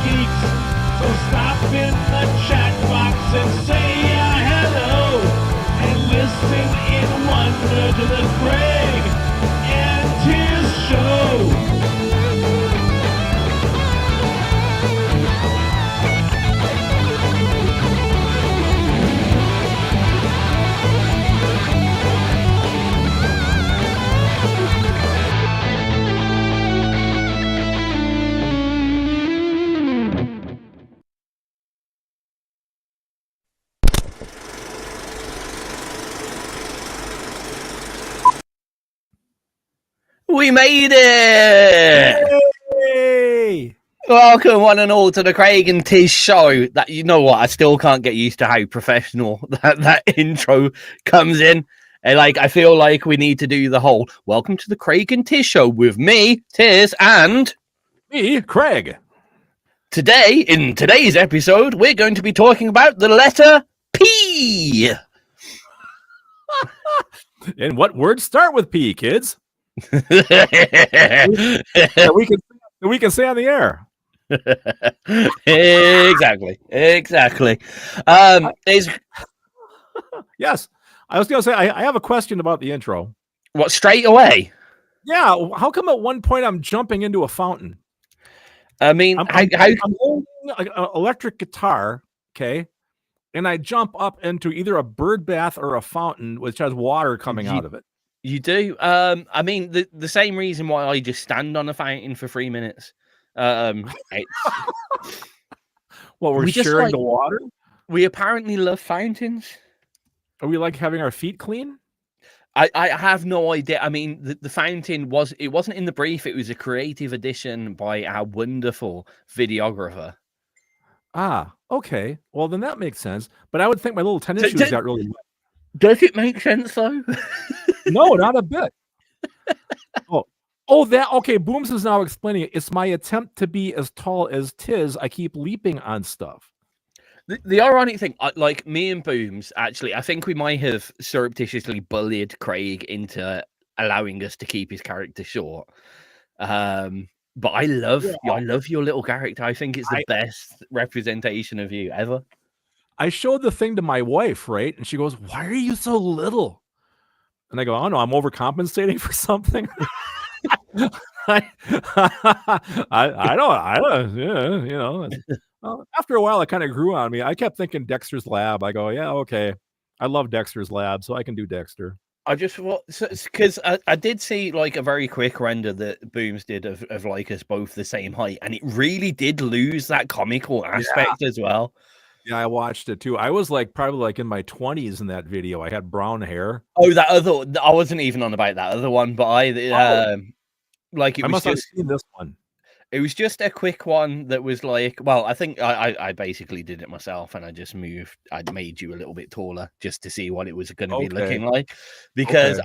geeks. So stop in the chat box and say hello. And listen in wonder to the Craig and Tizz show. We made it! Hey! Welcome, one and all, to the Craig and Tizz show. That, you know what? I still can't get used to how professional that intro comes in. And I feel like we need to do the whole welcome to the Craig and Tizz show with me, Tizz, and Me, Craig. Today, in today's episode, we're going to be talking about the letter P. And what words start with P, kids? we can say on the air. Exactly. Yes, I was going to say I have a question about the intro. What, straight away? Yeah, how come at one point I'm jumping into a fountain? I mean, I'm holding an electric guitar, okay, and I jump up into either a bird bath or a fountain which has water coming out of it. You do? I mean, the same reason why I just stand on a fountain for 3 minutes. Well, we're sharing the water? We apparently love fountains. Are we like having our feet clean? I have no idea. I mean, the fountain wasn't in the brief. It was a creative addition by our wonderful videographer. Ah, okay. Well, then that makes sense. But I would think my little tennis shoes got really wet. Does it make sense, though? No, not a bit. Okay. Booms is now explaining it. It's my attempt to be as tall as Tizz. I keep leaping on stuff. The ironic thing, like me and Booms, actually, I think we might have surreptitiously bullied Craig into allowing us to keep his character short. But I love your little character. I think it's the best representation of you ever. I showed the thing to my wife, right? And she goes, "Why are you so little?" And I go, "Oh no, I'm overcompensating for something." I don't, yeah, you know. Well, after a while, it kind of grew on me. I kept thinking Dexter's Lab. I go, yeah, okay. I love Dexter's Lab, so I can do Dexter. I just because I did see like a very quick render that Booms did of like us both the same height, and it really did lose that comical aspect as well. Yeah, I watched it too. I was probably like in my 20s in that video. I had brown hair. Oh, I wasn't even on about that other one, but it must have seen this one. It was just a quick one that was like, well, I think I basically did it myself, and I just made you a little bit taller just to see what it was going to be looking like, because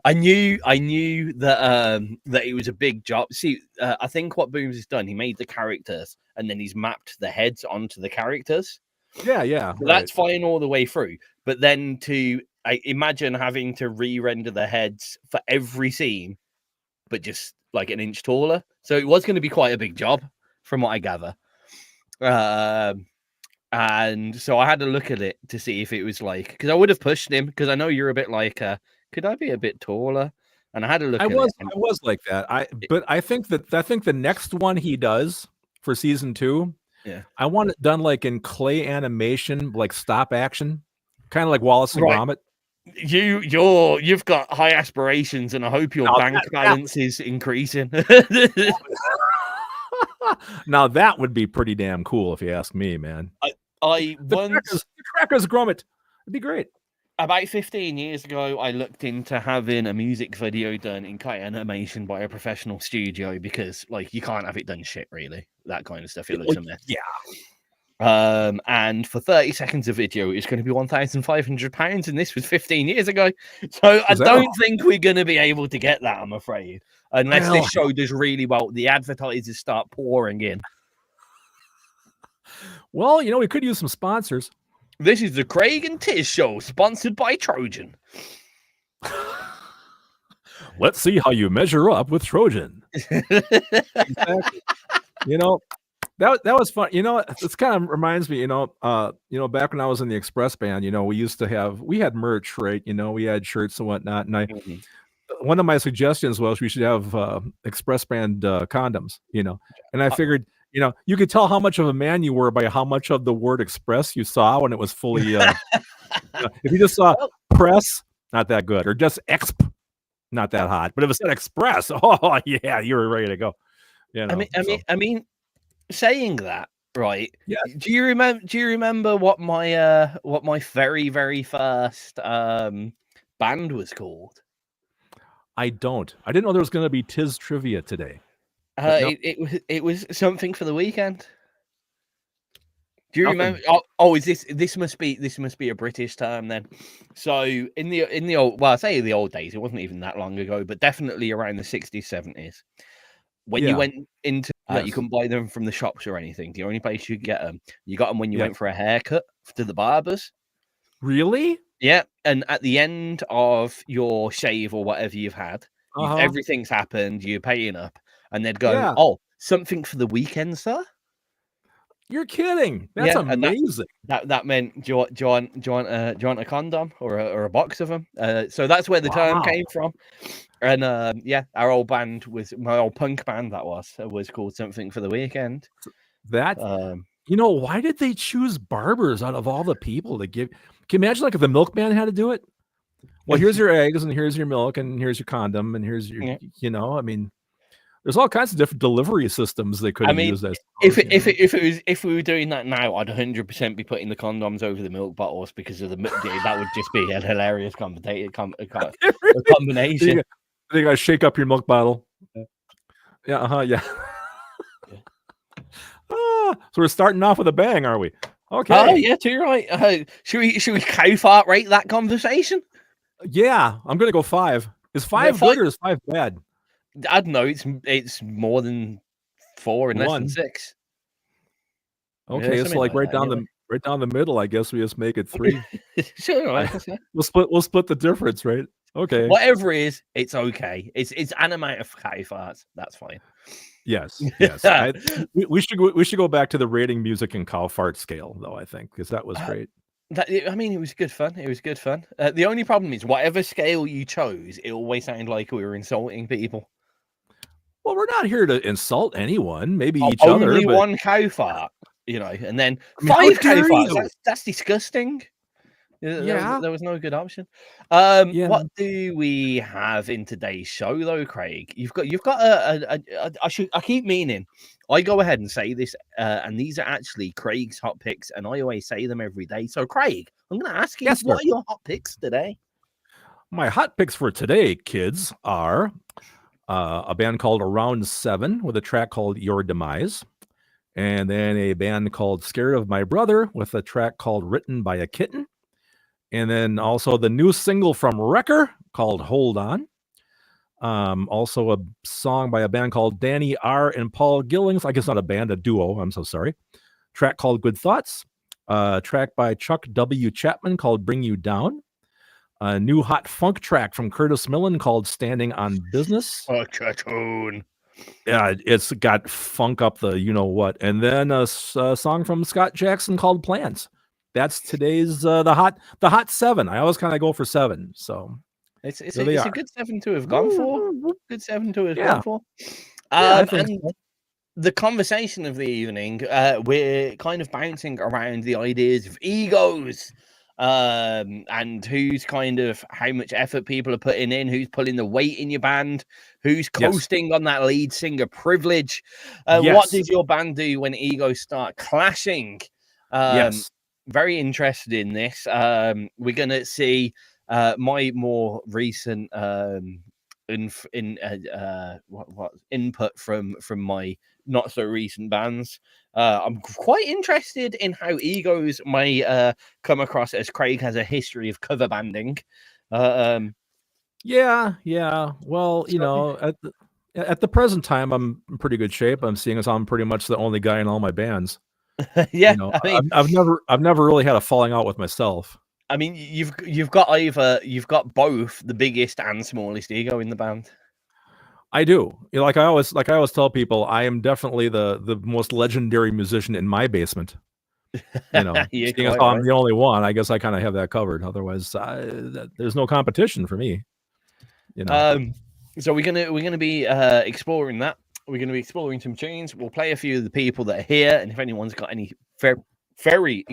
I knew that that it was a big job. See, I think what Booms has done, he made the characters and then he's mapped the heads onto the characters. Yeah. So that's fine all the way through, but then I imagine having to re-render the heads for every scene, but just like an inch taller. So it was going to be quite a big job from what I gather. And so I had to look at it to see if it was because I would have pushed him, because I know you're a bit could I be a bit taller? And I had to look at it. I was like that. But I think the next one he does for season 2, I want it done like in clay animation, like stop action, kind of like Wallace and Gromit. You've got high aspirations, and I hope your bank balance is increasing. Now that would be pretty damn cool if you ask me, man. The Crackers Gromit. It'd be great. About 15 years ago, I looked into having a music video done in clay animation by a professional studio, because you can't have it done shit, really. That kind of stuff. It looks a mess. Yeah. And for 30 seconds of video, it's going to be £1,500, and this was 15 years ago. So I don't think we're going to be able to get that, I'm afraid, unless this show does really well. The advertisers start pouring in. Well, we could use some sponsors. This is the Craig and Tizz show, sponsored by Trojan. Let's see how you measure up with Trojan. Exactly. That was fun. This kind of reminds me, back when I was in the Express band, we had merch, right? We had shirts and whatnot. And one of my suggestions was we should have Express band condoms, and I figured, you could tell how much of a man you were by how much of the word express you saw when it was fully, if you just saw press, not that good, or just exp, not that hot. But if it said express, oh yeah, you were ready to go. I mean, saying that, right? Yeah. Do you remember what my very, very first band was called? I don't. I didn't know there was going to be Tizz trivia today. It was something for the weekend. Do you remember? Oh, is this must be a British term then? So in the old, well, I say the old days, it wasn't even that long ago, but definitely around the 60s, 70s. When you went into, you couldn't buy them from the shops or anything. The only place you could get them, you got them when you went for a haircut to the barbers. Really? Yeah, and at the end of your shave or whatever you've had, everything's happened. You're paying up, and they'd go, "Oh, something for the weekend, sir." You're kidding? That's amazing. That meant do you want a condom or a box of them? So that's where the term came from. And our old band was my old punk band. That was called Something for the Weekend. That why did they choose barbers out of all the people to give? Can you imagine like if the milkman had to do it? Well, here's your eggs and here's your milk and here's your condom and here's your I mean, there's all kinds of different delivery systems they could have used. If we were doing that now, I'd 100% be putting the condoms over the milk bottles because of that would just be a hilarious combination. They gotta shake up your milk bottle. Yeah. So we're starting off with a bang, are we? Okay. Oh yeah, too right. Should we cow fart rate that conversation? Yeah, I'm gonna go 5. Is 5 good or is 5 bad? I don't know. It's more than 4 and less than 6. Okay, it's like right down the middle. I guess we just make it 3. Sure, right. We'll split the difference, right? Okay. Whatever it is, it's okay. It's an amount of cow farts. That's fine. Yes. We should go back to the rating music and cow fart scale, though. I think because that was great. It was good fun. It was good fun. The only problem is whatever scale you chose, it always sounded like we were insulting people. Well, we're not here to insult anyone. Maybe each other. Only one cow fart, and then 5 cow farts. That's disgusting. Yeah, there was no good option. What do we have in today's show, though, Craig? You've got I keep meaning. I go ahead and say this, and these are actually Craig's hot picks, and I always say them every day. So, Craig, I'm going to ask you, what are your hot picks today? My hot picks for today, kids, are a band called Around 7 with a track called Your Demise, and then a band called Scared of My Brother with a track called Written by a Kitten, and then also the new single from REKKR called Hold On. Also a song by a band called Danny R. and Paul Gillings. I guess not a band, a duo. I'm so sorry. Track called Good Thoughts. Track by Chuck W. Chapman called Bring You Down. A new hot funk track from Curtis Millen called Standing on Business. Tune. Yeah, it's got funk up the you-know-what. And then a song from Scott Jackson called Plans. That's today's the hot 7. I always kind of go for 7. So it's a good 7 to have gone for. Good 7 to have gone for. And the conversation of the evening, we're kind of bouncing around the ideas of egos, and who's kind of how much effort people are putting in, who's pulling the weight in your band, who's coasting on that lead singer privilege. What does your band do when egos start clashing? Very interested in this. We're gonna see my more recent input from my not so recent bands. I'm quite interested in how egos may come across, as Craig has a history of cover banding. Well, at the present time, I'm in pretty good shape. I'm seeing as I'm pretty much the only guy in all my bands. I've never really had a falling out with myself. I mean, you've got both the biggest and smallest ego in the band. I do. You know, like I always tell people, I am definitely the most legendary musician in my basement. You know, You're seeing as quite how I'm right. the only one, I guess I kind of have that covered. Otherwise, there's no competition for me. You know. So we're gonna be exploring that. We're gonna be exploring some tunes. We'll play a few of the people that are here, and if anyone's got any very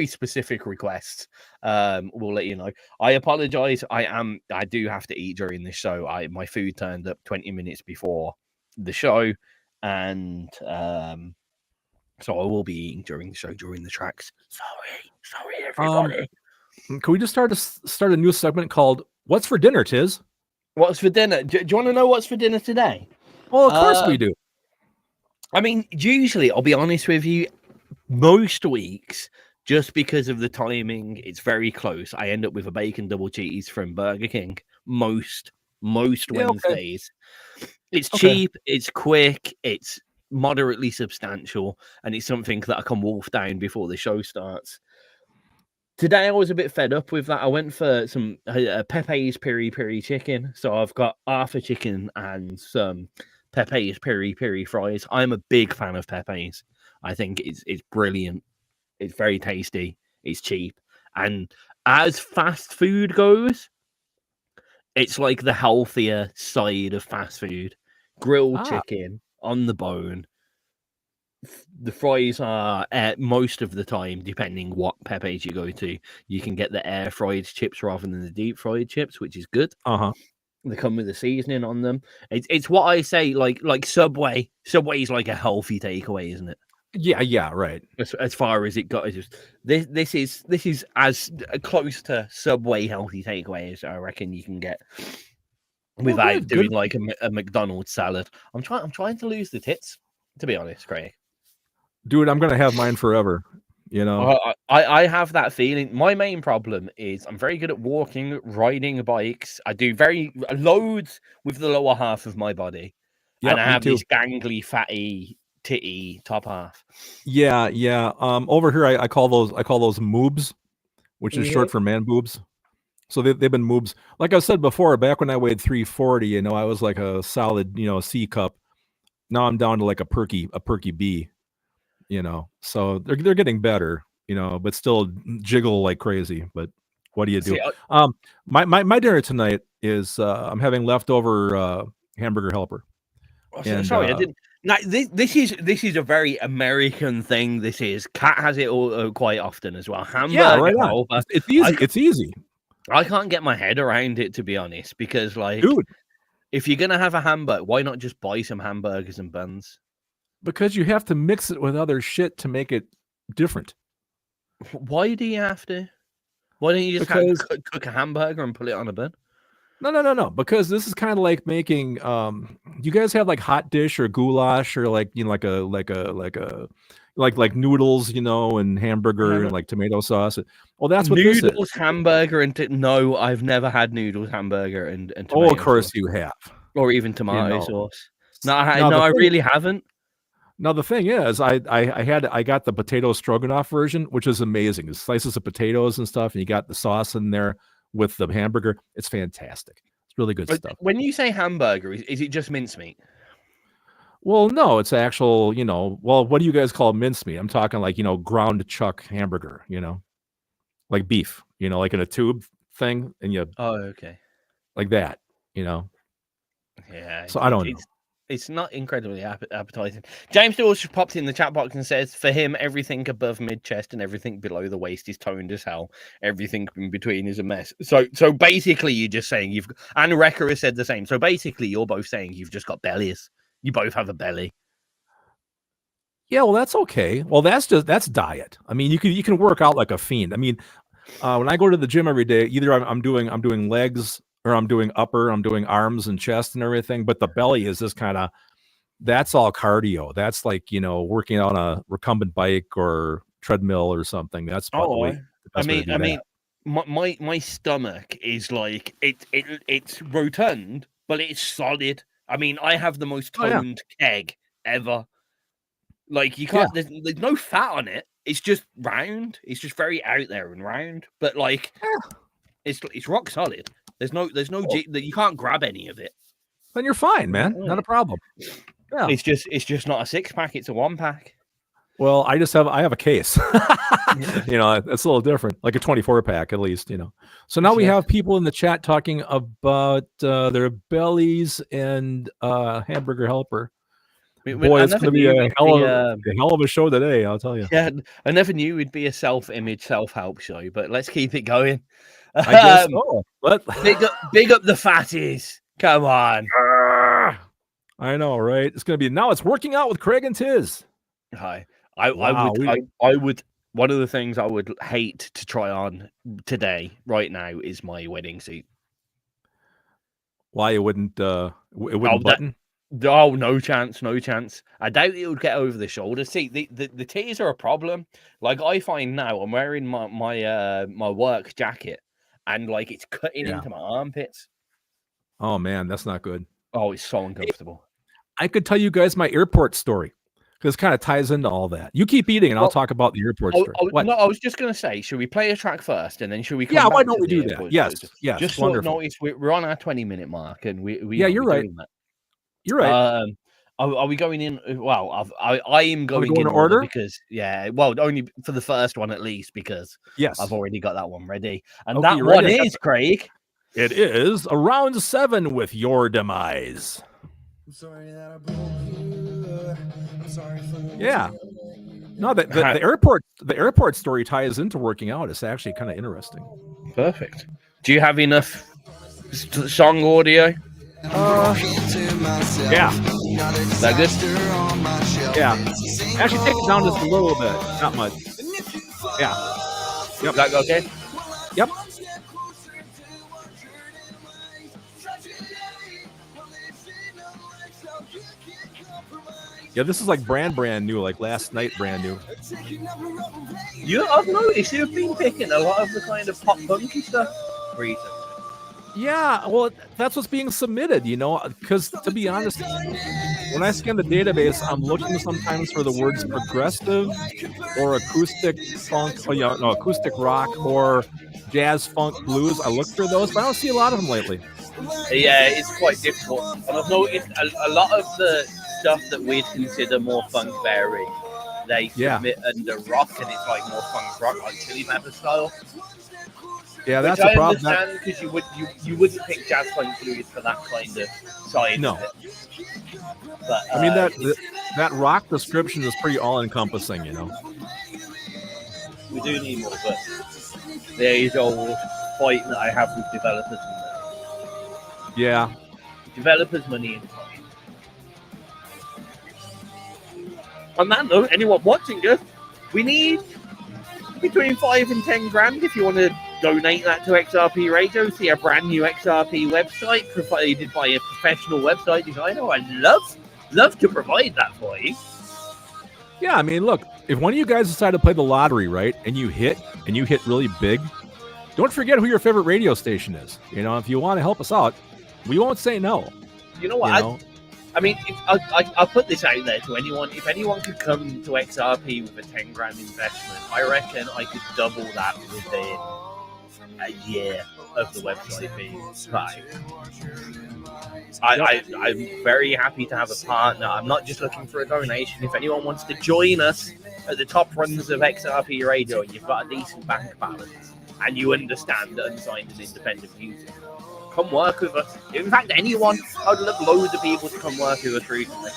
specific requests, we'll let you know. I apologize. I do have to eat during this show. My food turned up 20 minutes before the show, and so I will be eating during the show, during the tracks. Sorry, everybody. Can we just start a new segment called "What's for Dinner, Tizz"? What's for dinner? Do you want to know what's for dinner today? Well, of course we do. I mean, usually, I'll be honest with you, most weeks, just because of the timing, it's very close. I end up with a bacon double cheese from Burger King most Wednesdays. Okay. It's cheap, it's quick, it's moderately substantial, and it's something that I can wolf down before the show starts. Today I was a bit fed up with that. I went for some Pepe's peri peri chicken, so I've got half a chicken and some Pepe's peri peri fries. I'm a big fan of Pepe's. I think it's brilliant. It's very tasty. It's cheap, and as fast food goes, it's like the healthier side of fast food. Grilled chicken on the bone. The fries are most of the time, depending what Pepe's you go to, you can get the air fried chips rather than the deep fried chips, which is good. They come with the seasoning on them. It's what I say, like Subway. Subway's like a healthy takeaway, isn't it? Yeah, right. As far as it got, this is as close to Subway healthy takeaway as I reckon you can get without doing like a McDonald's salad. I'm trying to lose the tits, to be honest, Craig. Dude, I'm gonna have mine forever. You know, I have that feeling. My main problem is I'm very good at walking, riding bikes. I do very loads with the lower half of my body, and I have this gangly, fatty, titty top half. Yeah. Over here, I call those moobs, which is short for man boobs. So they've been moobs. Like I said before, back when I weighed 340, you know, I was like a solid, C cup. Now I'm down to like a perky B. You know, so they're getting better, you know, but still jiggle like crazy. But what do you do? My dinner tonight is I'm having leftover hamburger helper. Sorry, I didn't. Now, this is a very American thing. This is Cat has it all quite often as well. Hamburger helper. It's easy. It's easy. I can't get my head around it, to be honest, because like, dude, if you're gonna have a hamburger, why not just buy some hamburgers and buns? Because you have to mix it with other shit to make it different. Why do you have to? Why don't you just cook a hamburger and put it on a bun? No. Because this is kind of like making. You guys have like hot dish or goulash or like like noodles, you know, and hamburger and like tomato sauce. Well, that's what noodles, this is. Hamburger, and no, I've never had noodles, hamburger, and tomato. Oh, of course you have. Or even tomato sauce. No, I really haven't. Now the thing is, I got the potato stroganoff version, which is amazing. It's slices of potatoes and stuff, and you got the sauce in there with the hamburger. It's fantastic. It's really good stuff. When you say hamburger, is it just mincemeat? Well, no, it's actual, you know, what do you guys call mincemeat? I'm talking like, you know, ground chuck hamburger, you know, like beef, you know, like in a tube thing, and you. Oh, okay. Like that, you know. Yeah. So I don't know. It's not incredibly appetizing. James Dawes just popped in the chat box and says, for him, everything above mid-chest and everything below the waist is toned as hell. Everything in between is a mess. So basically, you're just saying and REKKR has said the same. So basically, you're both saying you've just got bellies. You both have a belly. Yeah, well, that's okay. Well, that's diet. I mean, you can work out like a fiend. I mean, when I go to the gym every day, either I'm doing legs, or I'm doing arms and chest and everything, but the belly is just kind of, that's all cardio. That's like, you know, working on a recumbent bike or treadmill or something. That's probably the best. My stomach is like it's rotund, but it's solid. I mean, I have the most toned keg ever. Like you can't, there's no fat on it. It's just round. It's just very out there and round, but like it's rock solid. There's no that you can't grab any of it. then you're fine, man. Not a problem. Yeah. It's just not a 6-pack, it's a 1-pack. Well, I have a case. You know, it's a little different, like a 24-pack at least, you know. So now we have people in the chat talking about their bellies and hamburger helper. Boy, it's going to be a hell of a show today, I'll tell you. Yeah, I never knew it'd be a self-image, self-help show, but let's keep it going. I guess so. But big up the fatties. Come on. I know, right? It's going to be now. It's working out with Craig and Tizz. Hi. I would. One of the things I would hate to try on today, right now, is my wedding suit. Why it wouldn't button? No chance. I doubt it would get over the shoulder. See, the tees are a problem. Like I find now, I'm wearing my work jacket, and like it's cutting into my armpits. Oh man, that's not good. Oh, it's so uncomfortable. I could tell you guys my airport story because it kind of ties into all that. You keep eating, and I'll talk about the airport story. No, I was just going to say, should we play a track first, and then should we? Come yeah, back why don't to we the do that? Yes. Just wonderful. So notice we're on our 20-minute mark, and we you're right. You're right. Are we going in? Well, I am going in order because only for the first one at least because I've already got that one ready, and that one is Craig. It is around 7 with Your Demise. I'm sorry that I broke you. I'm sorry for the No, the airport story ties into working out. It's actually kind of interesting. Perfect. Do you have enough song audio? Yeah. Is that good? Yeah. Actually, take it down just a little bit. Not much. Yeah. Yep. Is that okay? Yep. Yeah, this is like brand new, like last night brand new. I've noticed you've been picking a lot of the kind of pop punky stuff recently. Yeah, well, that's what's being submitted, you know, because to be honest, when I scan the database, I'm looking sometimes for the words progressive or acoustic funk, acoustic rock or jazz funk blues. I look for those, but I don't see a lot of them lately. Yeah, it's quite difficult. And I've noticed a lot of the stuff that we'd consider more funk bearing, they submit under rock, and it's like more funk rock, like Chili Pepper style. Yeah, that's a problem. I understand because you wouldn't pick jazz funk blues for that kind of side. No, of it. But I mean that rock description is pretty all encompassing, you know. We do need more, but there is old fight that I have with developers. Yeah, developers' money and time. On that note, anyone watching us, we need between 5 and 10 grand if you want to donate that to XRP Radio. See a brand new XRP website provided by a professional website designer. I'd love to provide that for you. Yeah, I mean, look, if one of you guys decide to play the lottery, right, and you hit really big, don't forget who your favorite radio station is. You know, if you want to help us out, we won't say no. You know what? I mean, I'll put this out there to anyone. If anyone could come to XRP with a 10 grand investment, I reckon I could double that within a year of the website being live. I'm very happy to have a partner. I'm not just looking for a donation. If anyone wants to join us at the top runs of XRP Radio, and you've got a decent bank balance, and you understand that unsigned and independent music, come work with us. In fact, anyone. I'd love loads of people to come work with us recently.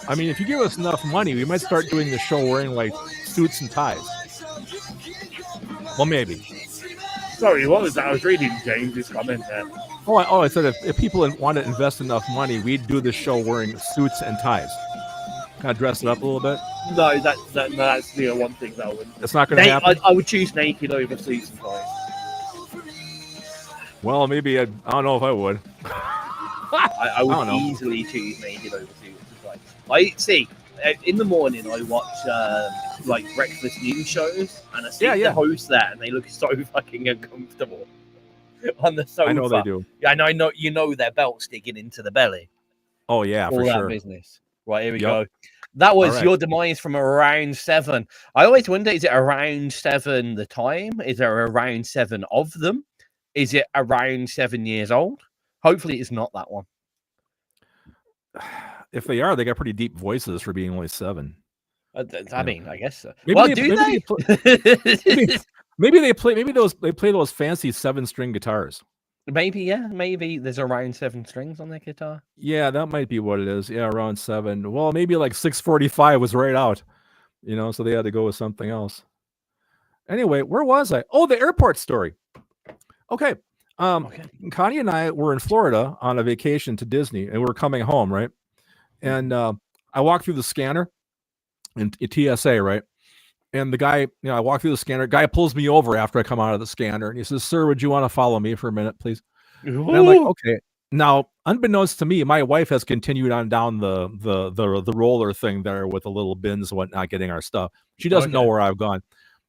I mean, if you give us enough money, we might start doing the show wearing like suits and ties. Well, maybe. Sorry, what was that? I was reading James's comment there. I said if people want to invest enough money, we'd do the show wearing suits and ties. Kind of dress it up a little bit. No, that's the one thing that I wouldn't. It's not going to happen. I would choose naked over suits and ties. Well, maybe I don't know if I would. I would easily choose naked over suits and ties. In the morning I watch like breakfast news shows, and I see the hosts there, and they look so fucking uncomfortable on the sofa. I know they do. Yeah, and I know their belts digging into the belly. Oh yeah, for sure. Business. Right, here we go. That was Your Demise from around 7. I always wonder, is it around 7 the time? Is there around 7 of them? Is it around 7 years old? Hopefully, it's not that one. If they are, they got pretty deep voices for being only 7. I mean, I guess so. Maybe Well, they- do maybe they? Maybe they play those fancy 7-string guitars. Maybe, yeah. Maybe there's around 7 strings on their guitar. Yeah, that might be what it is. Yeah, around 7. Well, maybe like 645 was right out, so they had to go with something else. Anyway, where was I? Oh, the airport story. Okay. Connie and I were in Florida on a vacation to Disney, and we were coming home, right? And I walked through the scanner in TSA, right? And the guy, I walk through the scanner. Guy pulls me over after I come out of the scanner, and he says, "Sir, would you want to follow me for a minute, please?" And I'm like, "Okay." Now, unbeknownst to me, my wife has continued on down the roller thing there with the little bins and whatnot, getting our stuff. She doesn't know where I've gone.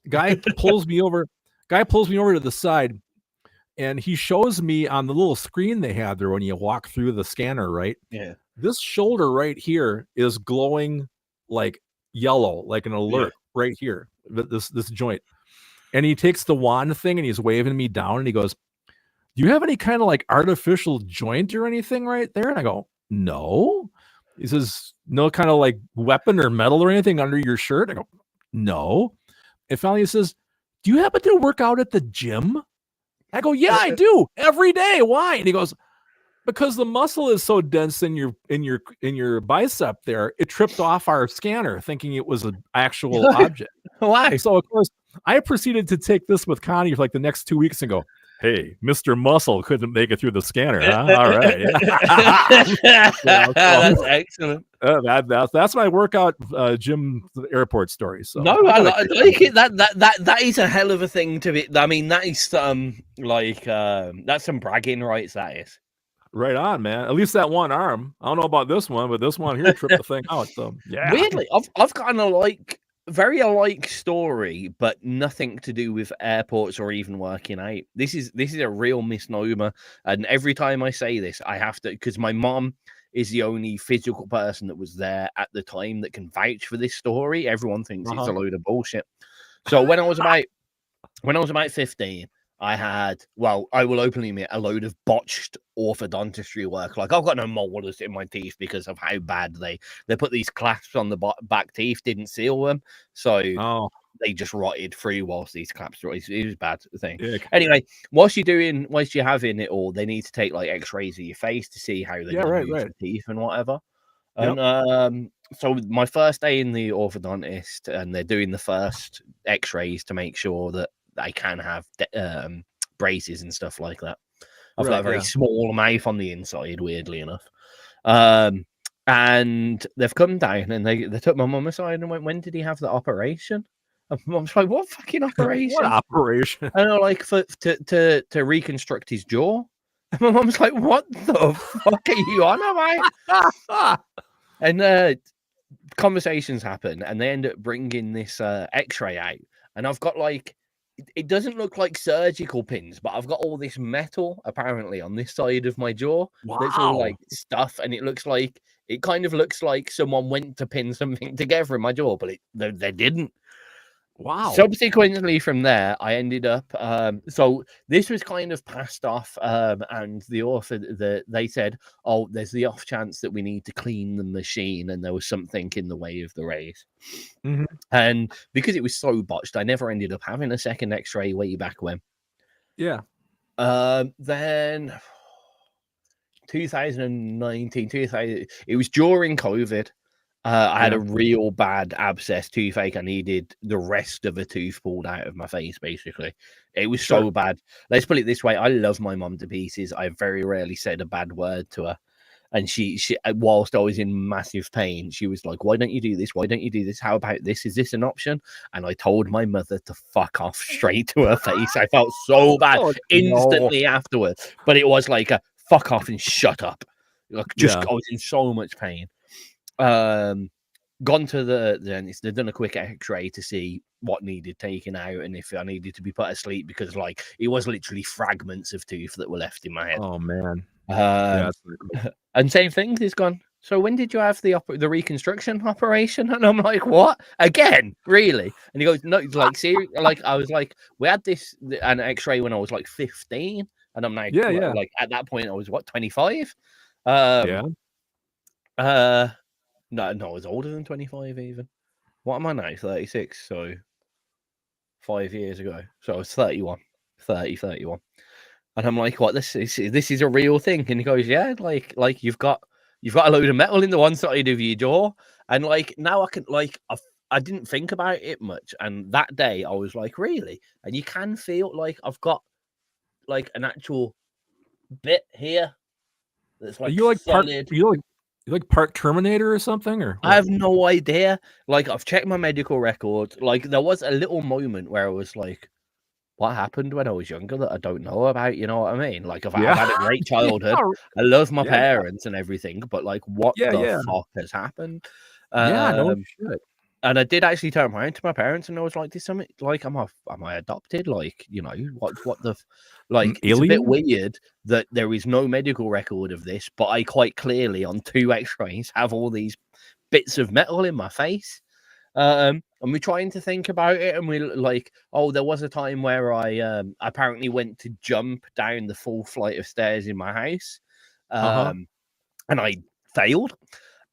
Guy pulls me over. Guy pulls me over to the side, and he shows me on the little screen they had there when you walk through the scanner, right? Yeah. This shoulder right here is glowing like yellow, like an alert right here. This joint. And he takes the wand thing and he's waving me down and he goes, "Do you have any kind of like artificial joint or anything right there?" And I go, "No." He says, "No kind of like weapon or metal or anything under your shirt?" I go, "No." And finally he says, "Do you happen to work out at the gym?" I go, "Yeah, I do every day." "Why?" And he goes, "Because the muscle is so dense in your bicep there, it tripped off our scanner thinking it was an actual object." Why? So of course I proceeded to take this with Connie for like the next 2 weeks and go, "Hey, Mr. Muscle couldn't make it through the scanner, huh? All right." That's excellent. That's my workout gym airport story. So No, I like it. That is a hell of a thing to be. I mean, that is that's some bragging rights. That is. Right on, man. At least that one arm. I don't know about this one, but this one here tripped the thing out. So yeah. Weirdly, I've got an very alike story, but nothing to do with airports or even working out. This is a real misnomer, and every time I say this, I have to, because my mom is the only physical person that was there at the time that can vouch for this story. Everyone thinks it's a load of bullshit. So when I was about 15. I had, I will openly admit, a load of botched orthodontistry work. Like, I've got no molars in my teeth because of how bad they put these clasps on the back teeth, didn't seal them. So they just rotted through whilst these clasps were. It was a bad thing. Yeah. Anyway, whilst you're having it all, they need to take like x-rays of your face to see how they're going to use your teeth and whatever. Yep. And so my first day in the orthodontist, and they're doing the first x-rays to make sure that I can have braces and stuff like that. I've got a very small mouth on the inside, weirdly enough. And they've come down and they took my mum aside and went, "When did he have the operation?" And Mum's like, "What fucking operation?" "What operation?" And I'm like, to reconstruct his jaw. And my mum's like, "What the fuck are you on about?" And conversations happen, and they end up bringing this X-ray out, and I've got like, it doesn't look like surgical pins, but I've got all this metal apparently on this side of my jaw. That's all like stuff, and it kind of looks like someone went to pin something together in my jaw, but they didn't. Wow. Subsequently from there, I ended up so this was kind of passed off, and the author they said, "Oh, there's the off chance that we need to clean the machine," and there was something in the way of the rays. Mm-hmm. And because it was so botched, I never ended up having a second X-ray way back when. Yeah. Then 2019, it was during COVID. I had a real bad abscess toothache. I needed the rest of a tooth pulled out of my face, basically. It was so bad. Let's put it this way. I love my mum to pieces. I very rarely said a bad word to her. And she, whilst I was in massive pain, she was like, "Why don't you do this? Why don't you do this? How about this? Is this an option?" And I told my mother to fuck off straight to her face. I felt so bad instantly afterwards. But it was like a fuck off and shut up. Like, I was in so much pain. Gone to the dentist. They've done a quick X-ray to see what needed taken out and if I needed to be put asleep, because like it was literally fragments of tooth that were left in my head. Oh man. And same thing, he's gone, "So when did you have the reconstruction operation?" And I'm like, "What? Again? Really?" And he goes, "No, like seriously." Like I was like, "We had an X-ray when I was like 15." and I'm like, Yeah. like at that point I was what 25. Yeah. No, I was older than 25 even. What am I now? 36. So 5 years ago. So I was 31. And I'm like, what? This is a real thing. And he goes, yeah, like you've got a load of metal in the one side of your jaw. And like now I can I didn't think about it much. And that day I was like, really? And you can feel like I've got like an actual bit here that's like you like solid. You like part Terminator or something? Or I have no idea. Like I've checked my medical records. Like there was a little moment where I was like, what happened when I was younger that I don't know about? You know what I mean? Like I've had a great childhood. I love my parents and everything, but like what the fuck has happened? No shit. And I did actually turn around to my parents and I was like, "This something like am I adopted? Like, you know, what the like it's a bit weird that there is no medical record of this, but I quite clearly on 2 X-rays have all these bits of metal in my face." And we're trying to think about it, and we're like, oh, there was a time where I apparently went to jump down the full flight of stairs in my house, and I failed.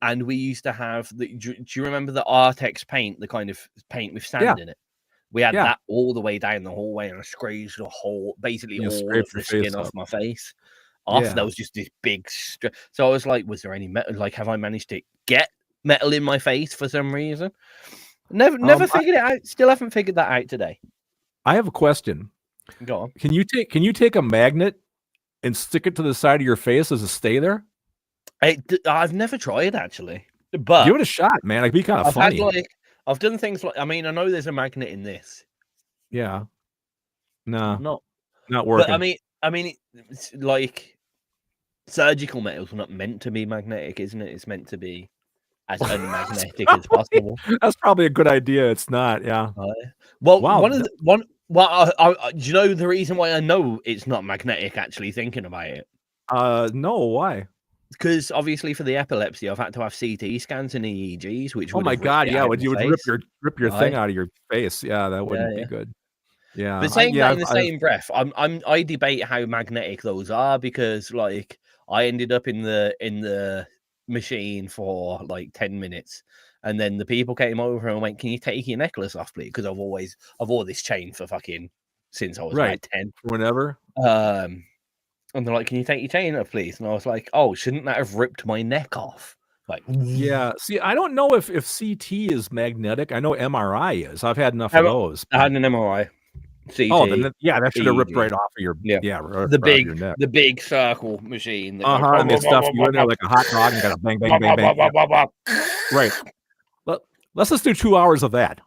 And we used to have do you remember the Artex paint, the kind of paint with sand in it? We had that all the way down the hallway, and I scraped basically all of the skin off my face. There was just this big so I was like, was there any metal? Like, have I managed to get metal in my face for some reason? Never figured it out. Still haven't figured that out today. I have a question. Go on. Can you take a magnet and stick it to the side of your face as a stay there? I've never tried actually, but give it a shot, man. It'd be kind of funny. I've done things like, I mean, I know there's a magnet in this. Yeah. No, not But working. I mean, it's like surgical metal's not meant to be magnetic, isn't it? It's meant to be as unmagnetic as possible. That's probably a good idea. It's not, yeah. Well, do you know the reason why I know it's not magnetic? Actually, thinking about it. No, why? Because obviously for the epilepsy, I've had to have CT scans and EEGs, which oh my god, yeah, you would rip your thing out of your face. Yeah, that wouldn't be good. Yeah, but saying that in the same breath, I debate how magnetic those are, because like I ended up in the machine for like 10 minutes, and then the people came over and went, "Can you take your necklace off, please?" Because I've wore this chain for fucking since I was like 10, whenever. And they're like, "Can you take your chain off, please?" And I was like, "Oh, shouldn't that have ripped my neck off?" Like, yeah. See, I don't know if CT is magnetic. I know MRI is. I've had enough of those. I had an MRI. CT. Oh, then, that should have ripped right off of your the big circle machine. And they stuff you in there like a hot dog and got a bang bang bang bang. Right. Let's just do 2 hours of that.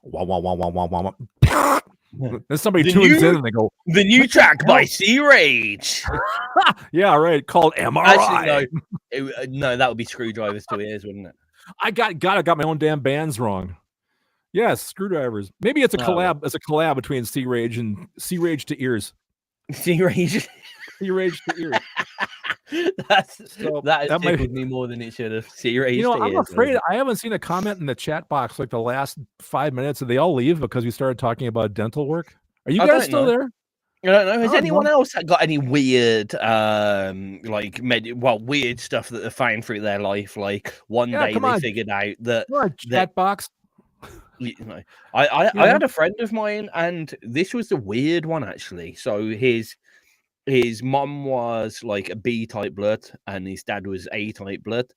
Then somebody tunes in and they go, "The new track by Sea Rage." Yeah, right. Called MRI. Actually, no, that would be Screwdrivers to Ears, wouldn't it? I got my own damn bands wrong. Yes, Screwdrivers. Maybe it's a collab. It's a collab between Sea Rage and Sea Rage to Ears. Sea Rage. Sea Rage to Ears. That has tickled me more than it should have. Sea Rage. You know, I'm afraid I haven't seen a comment in the chat box like the last 5 minutes. Did they all leave because we started talking about dental work? Are you guys still there? I don't know. Has anyone else got any weird, weird stuff that they find through their life? Like one day they figured out that chat box. You know, I had a friend of mine, and this was the weird one actually. So his mom was like a B type blood, and his dad was A type blood,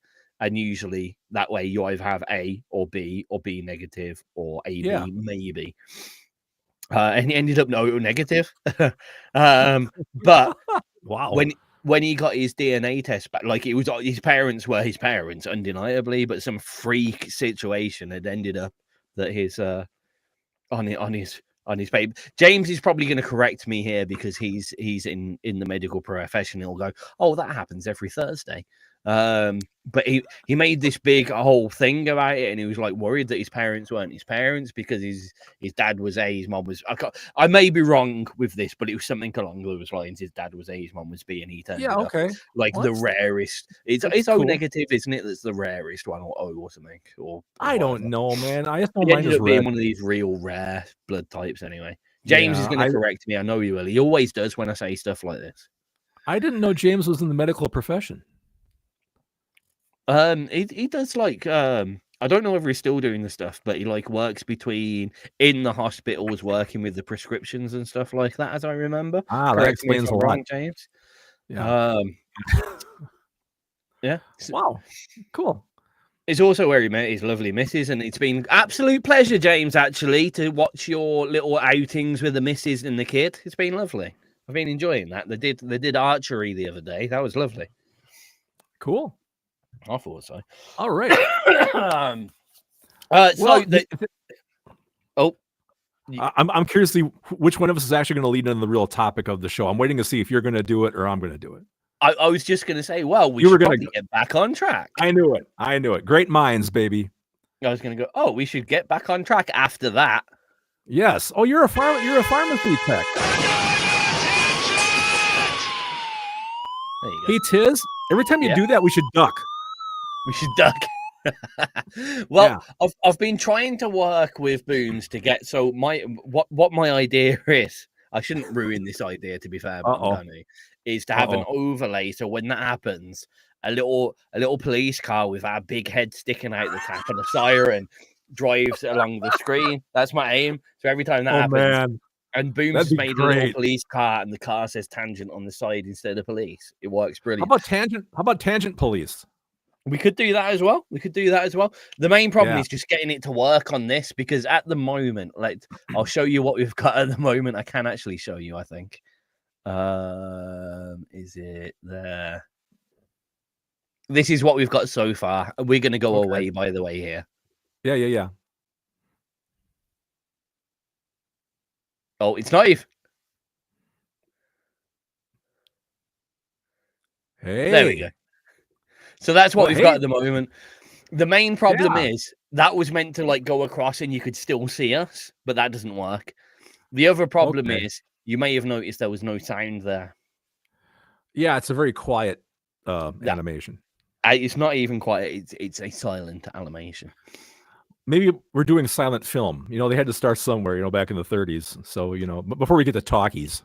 and usually that way you either have A or B negative or AB maybe. And he ended up no negative. But wow, when he got his DNA test back, like it was his parents were his parents undeniably, but some freak situation had ended up that his on his paper. James is probably going to correct me here because he's in the medical profession. He'll go, "Oh, that happens every Thursday." But he made this big whole thing about it, and he was like worried that his parents weren't his parents because his dad was A, his mom was. I may be wrong with this, but it was something along those lines. His dad was A, his mom was B, and he turned up like the rarest. It's O cool. Negative, isn't it? That's the rarest one, or O or something. Or I don't know, man. I just don't mind it being one of these real rare blood types. Anyway, James is going to correct me. I know he will. He always does when I say stuff like this. I didn't know James was in the medical profession. He does like I don't know whether he's still doing the stuff, but he like works between in the hospitals, working with the prescriptions and stuff like that, as I remember. Ah, that Correct me if explains a I'm lot. wrong, James. Yeah. Yeah. Wow. Cool. It's also where he met his lovely missus, and it's been absolute pleasure, James, actually, to watch your little outings with the missus and the kid. It's been lovely. I've been enjoying that. They did archery the other day. That was lovely. Cool. I thought so. All right. I'm curious to see which one of us is actually going to lead into the real topic of the show. I'm waiting to see if you're going to do it or I'm going to do it. I was just going to say, well, we should probably get back on track. I knew it. Great minds, baby. I was going to go, oh, we should get back on track after that. Yes. Oh, you're a pharmacy tech. Hey, Tizz, every time you do that, we should duck. We should duck. Well, yeah. I've been trying to work with Booms to get what my idea is. I shouldn't ruin this idea, to be fair, but I'm gonna, is to have an overlay. So when that happens, a little police car with our big head sticking out the tap and a siren drives along the screen. That's my aim. So every time that happens, man. And Booms made a little police car, and the car says tangent on the side instead of police. It works brilliant. How about tangent police? We could do that as well. The main problem is just getting it to work on this, because at the moment, I'll show you what we've got at the moment. I can actually show you, I think. Is it there? This is what we've got so far. We're going to go away, by the way, here. Yeah. Oh, it's not even. Hey. There we go. So that's what we've got at the moment. The main problem is that was meant to go across and you could still see us, but that doesn't work. The other problem is you may have noticed there was no sound there. Yeah, it's a very quiet animation. It's not even quiet. It's a silent animation. Maybe we're doing silent film. They had to start somewhere, back in the 30s. So, but before we get to talkies,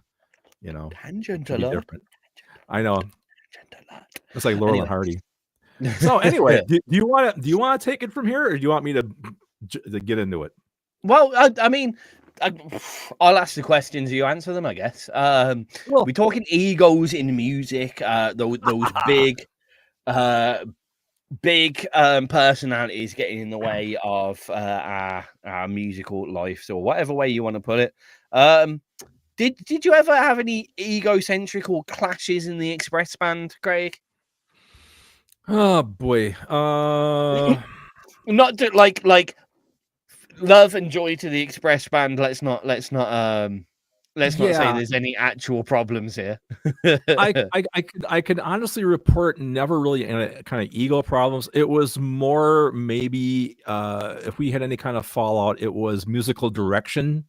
Tangent a lot. Different. I know. It's like Laurel and Hardy. So anyway, do you want to take it from here, or do you want me to get into it? Well, I mean, I'll ask the questions, you answer them, I guess. We're talking egos in music. Those big personalities getting in the way of our musical life, or whatever way you want to put it. Did you ever have any egocentric or clashes in the Express band, Craig? Oh boy. Not to, like love and joy to the Express band. Let's not say there's any actual problems here. I could honestly report never really any kind of ego problems. It was more maybe if we had any kind of fallout, it was musical direction,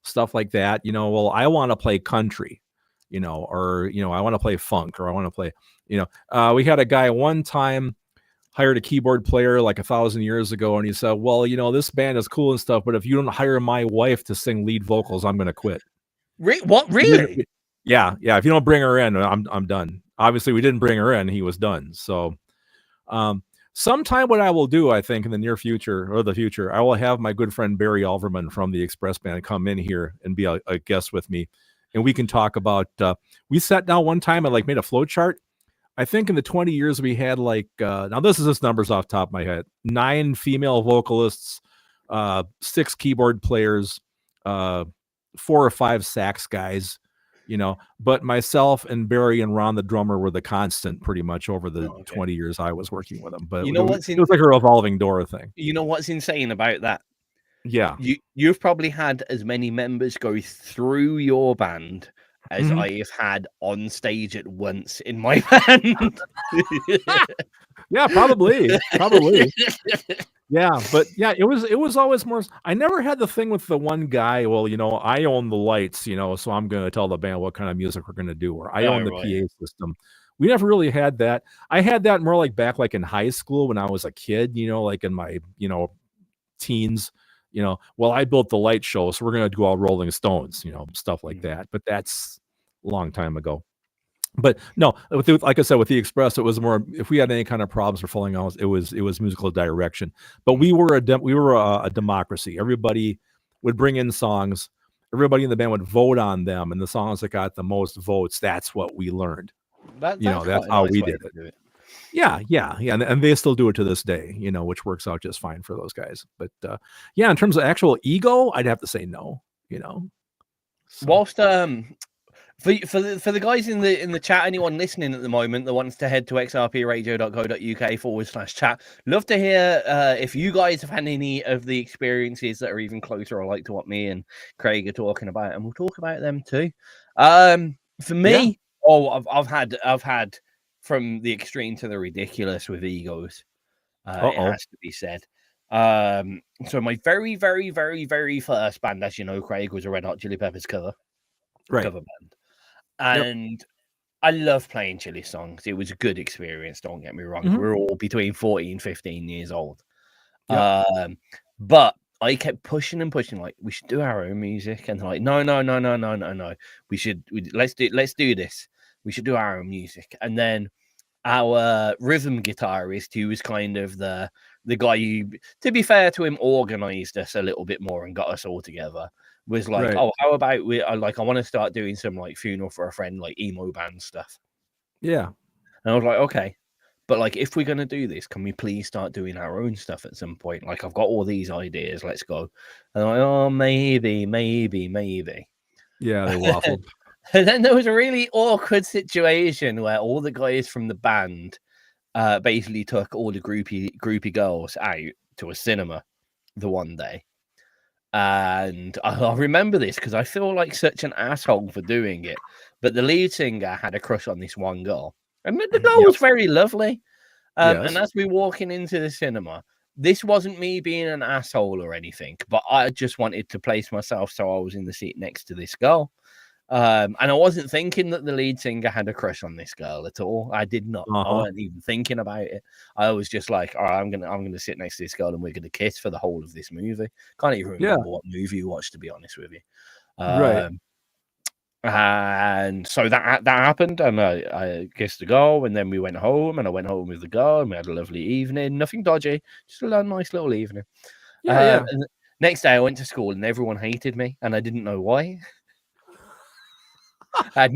stuff like that. Well, I want to play country, or I want to play funk, or I want to play. We had a guy one time hired a keyboard player like 1,000 years ago, and he said, well, this band is cool and stuff, but if you don't hire my wife to sing lead vocals, I'm going to quit. What? Really? Yeah. If you don't bring her in, I'm done. Obviously, we didn't bring her in. He was done. So sometime what I will do, I think, in the near future or the future, I will have my good friend Barry Alverman from the Express Band come in here and be a guest with me. And we can talk about, we sat down one time and made a flow chart. I think in the 20 years we had now this is just numbers off the top of my head, 9 female vocalists, 6 keyboard players, 4 or 5 sax guys, but myself and Barry and Ron, the drummer, were the constant pretty much over the 20 years I was working with them. But it was like a revolving door thing. You know what's insane about that? Yeah. You've probably had as many members go through your band as I have had on stage at once in my band. Yeah, probably. Yeah, but yeah, it was always more. I never had the thing with the one guy. Well, I own the lights, so I'm going to tell the band what kind of music we're going to do, or I own the PA system. We never really had that. I had that more back in high school when I was a kid, in my teens. Well, I built the light show, so we're going to do all Rolling Stones, stuff like that. But that's a long time ago. But no, like I said, with the Express, it was more if we had any kind of problems or falling out, it was musical direction. But we were a democracy. Everybody would bring in songs. Everybody in the band would vote on them, and the songs that got the most votes, that's what we learned. That's how we did it. Yeah, and they still do it to this day, which works out just fine for those guys. But in terms of actual ego, I'd have to say no. So. Whilst for the guys in the chat, anyone listening at the moment that wants to head to xrpradio.co.uk/chat, love to hear if you guys have had any of the experiences that are even closer or like to what me and Craig are talking about, and we'll talk about them too. For me, I've had from the extreme to the ridiculous with egos. It has to be said. So my very, very, very, very first band, as you know, Craig, was a Red Hot Chili Peppers cover band. And I love playing Chili songs. It was a good experience, don't get me wrong. Mm-hmm. We're all between 14 and 15 years old. But I kept pushing and pushing, like, we should do our own music. And they're like, no. Let's do this. We should do our own music. And then our rhythm guitarist, who was kind of the guy who, to be fair to him, organized us a little bit more and got us all together, was like, oh, how about I want to start doing some like Funeral for a Friend, like emo band stuff. Yeah. And I was like, okay, but like, if we're going to do this, can we please start doing our own stuff at some point? Like, I've got all these ideas, let's go. And I'm like, oh, maybe. Yeah, they waffled. And then there was a really awkward situation where all the guys from the band basically took all the groupie girls out to a cinema the one day. And I remember this because I feel like such an asshole for doing it. But the lead singer had a crush on this one girl. And the girl was very lovely. And as we were walking into the cinema, this wasn't me being an asshole or anything, but I just wanted to place myself so I was in the seat next to this girl. And I wasn't thinking that the lead singer had a crush on this girl at all. I did not. I wasn't even thinking about it. I was just like, all right, I'm gonna sit next to this girl and we're gonna kiss for the whole of this movie. Can't even remember what movie you watched, to be honest with you. And so that happened, and I kissed the girl, and then we went home, and I went home with the girl, and we had a lovely evening. Nothing dodgy, just a nice little evening. And the next day I went to school, and everyone hated me, and I didn't know why. I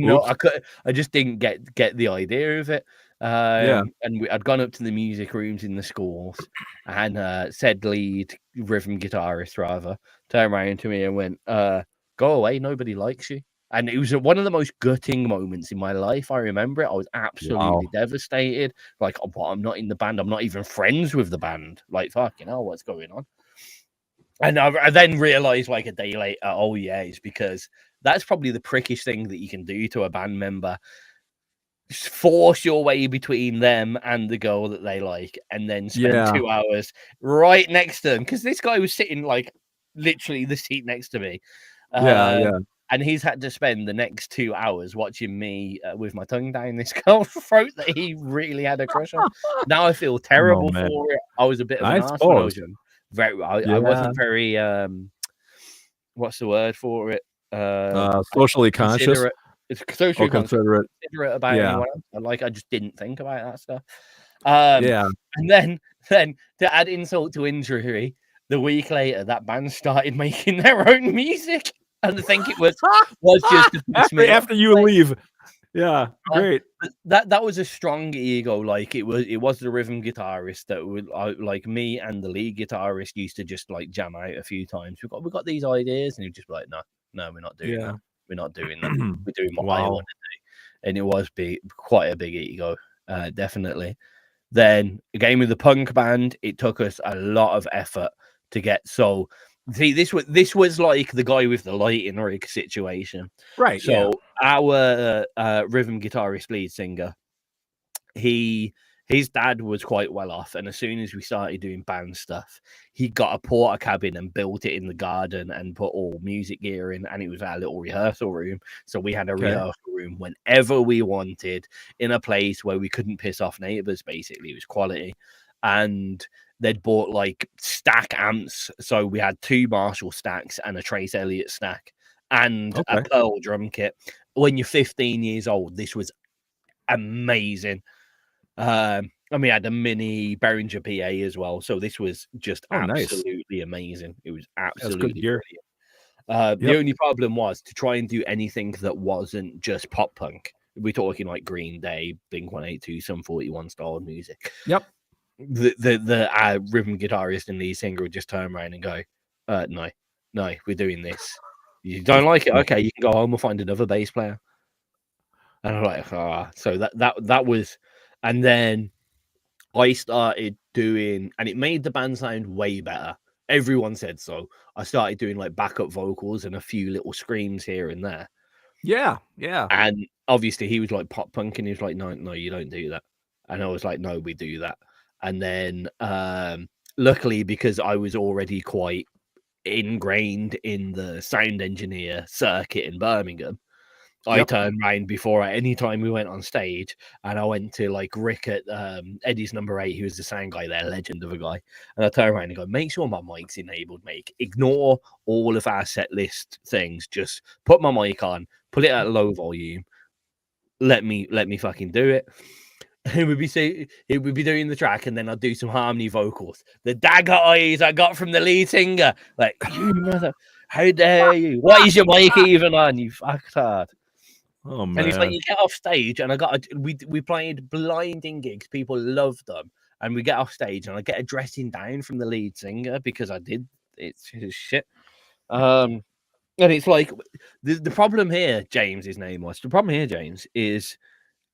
just didn't get the idea of it. And I'd gone up to the music rooms in the schools, and said lead rhythm guitarist rather turned around to me and went, "Go away, nobody likes you." And it was one of the most gutting moments in my life. I remember it. I was absolutely devastated. Like, I'm not in the band. I'm not even friends with the band. Like, fucking hell, what's going on? And I then realized, like, a day later, oh yeah, it's because that's probably the prickish thing that you can do to a band member. Just force your way between them and the girl that they like, and then spend 2 hours right next to them. Because this guy was sitting, like, literally the seat next to me. And he's had to spend the next 2 hours watching me with my tongue down this girl's throat that he really had a crush on. Now I feel terrible for it. I was a bit of an arse when I was young. I wasn't very, what's the word for it? Socially conscious. It's socially considerate about anyone else. I just didn't think about that stuff. And then to add insult to injury, the week later, that band started making their own music. And I think it was just to piss me after you leave. Yeah, great. That was a strong ego. Like, it was the rhythm guitarist that would, like, me and the lead guitarist used to just like jam out a few times. We got these ideas, and he'd just be like, no, we're not doing that. We're not doing that. We're doing what I want to do. And it was quite a big ego, definitely. Then again with the punk band, it took us a lot of effort to get so. See, this was like the guy with the lighting rig situation, right? So our rhythm guitarist, lead singer, his dad was quite well off, and as soon as we started doing band stuff, he got a porta cabin and built it in the garden and put all music gear in, and it was our little rehearsal room. So we had a rehearsal room whenever we wanted, in a place where we couldn't piss off neighbors. Basically, it was quality, and they'd bought like stack amps. So we had 2 Marshall stacks and a Trace Elliott stack and a Pearl drum kit. When you're 15 years old, this was amazing. And we had a mini Behringer PA as well, so this was just absolutely amazing. It was absolutely brilliant. The only problem was to try and do anything that wasn't just pop punk. We're talking like Green Day, Blink-182, Sum 41 style music. Yep. The rhythm guitarist and lead singer would just turn around and go, no, we're doing this. You don't like it? Okay, you can go home and find another bass player. And I'm like, so that was, and then I started doing, and it made the band sound way better. Everyone said so. I started doing like backup vocals and a few little screams here and there. Yeah. And obviously he was like pop punk, and he was like, no, you don't do that. And I was like, no, we do that. And then luckily, because I was already quite ingrained in the sound engineer circuit in Birmingham, I turned around before any time we went on stage, and I went to like Rick at Eddie's number 8, who was the sound guy there, legend of a guy. And I turned around and go, make sure my mic's enabled, mate. Ignore all of our set list things. Just put my mic on, put it at a low volume. Let me fucking do it. It would be doing the track, and then I'd do some harmony vocals. The dagger eyes I got from the lead singer, like, you mother, how dare you? What is your mic even on, you fucktard? Oh man! And it's like, you get off stage, and we played blinding gigs. People loved them, and we get off stage, and I get a dressing down from the lead singer because I did it's his shit. And it's like the problem here, James, his name was. The problem here, James, is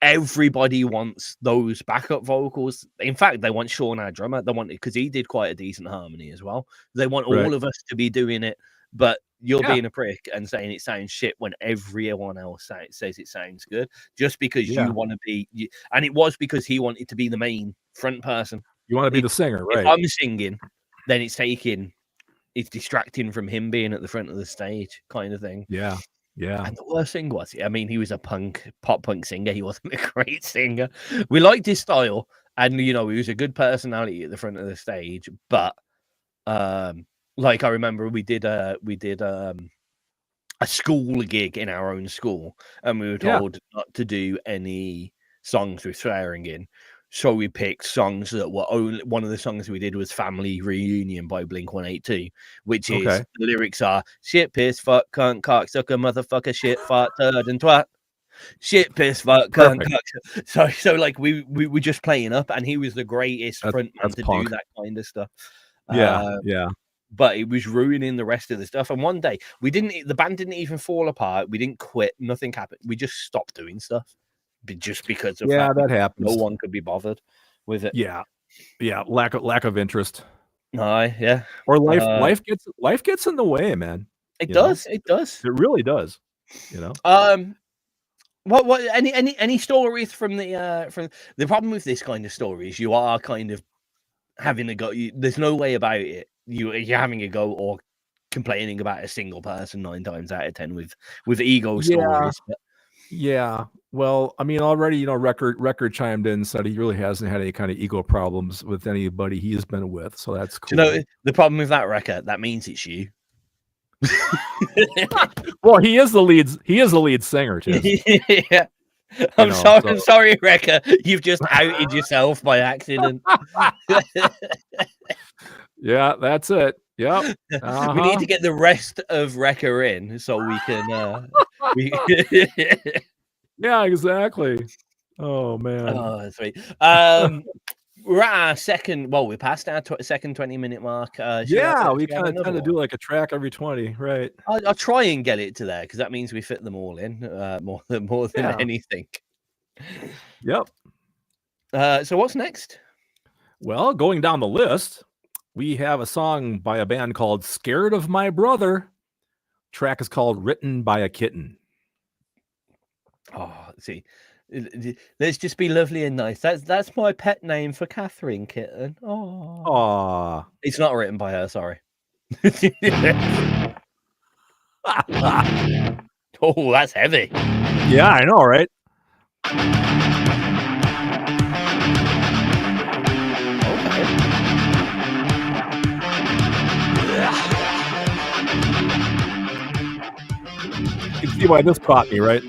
everybody wants those backup vocals. In fact, they want Sean, our drummer. They want it because he did quite a decent harmony as well. They want all of us to be doing it, but you're being a prick and saying it sounds shit when everyone else says it sounds good, just because you want to be. And it was because he wanted to be the main front person. You want to be the singer, right? If I'm singing, then it's distracting from him being at the front of the stage, kind of thing. Yeah. And the worst thing was, I mean, he was a pop punk singer. He wasn't a great singer. We liked his style, and he was a good personality at the front of the stage. But like I remember, we did a school gig in our own school, and we were told not to do any songs with swearing in. So we picked songs that were only, one of the songs we did was Family Reunion by Blink-182, which is, the lyrics are shit, piss, fuck, cunt, cocksucker, motherfucker, shit, fart, turd, and twat. Shit, piss, fuck, cunt, cocksucker. So like we were just playing up, and he was the greatest frontman to do that kind of stuff. Yeah. But it was ruining the rest of the stuff. And one day the band didn't even fall apart. We didn't quit. Nothing happened. We just stopped doing stuff. Just because of that happens. No one could be bothered with it. Yeah. Lack of interest. Yeah. Or life gets in the way, man. It does. It really does. What any stories from the problem with this kind of story is you are kind of having a go. There's no way about it. You're having a go or complaining about a single person 9 times out of 10 with ego stories. Yeah. Well, I mean, already, REKKR chimed in and said he really hasn't had any kind of ego problems with anybody he's been with. So that's cool. The problem with that, REKKR, that means it's you. Well, he is the lead singer too. Yeah. I'm sorry, REKKR. You've just outed yourself by accident. Yeah, that's it. Yeah. We need to get the rest of REKKR in so we can Yeah, exactly. Oh man. Oh, that's right. We're at our second. Well, we passed our second 20-minute mark. We kind of do like a track every 20, right? I'll try and get it to there because that means we fit them all in more than anything. Yep. So what's next? Well, going down the list, we have a song by a band called Scared of My Brother. Track is called Written by a Kitten. Oh, see, let's just be lovely and nice. That's my pet name for Catherine, Kitten. Oh, it's not written by her. Sorry. Oh, that's heavy. Yeah, I know, right? You can see why this caught me, right?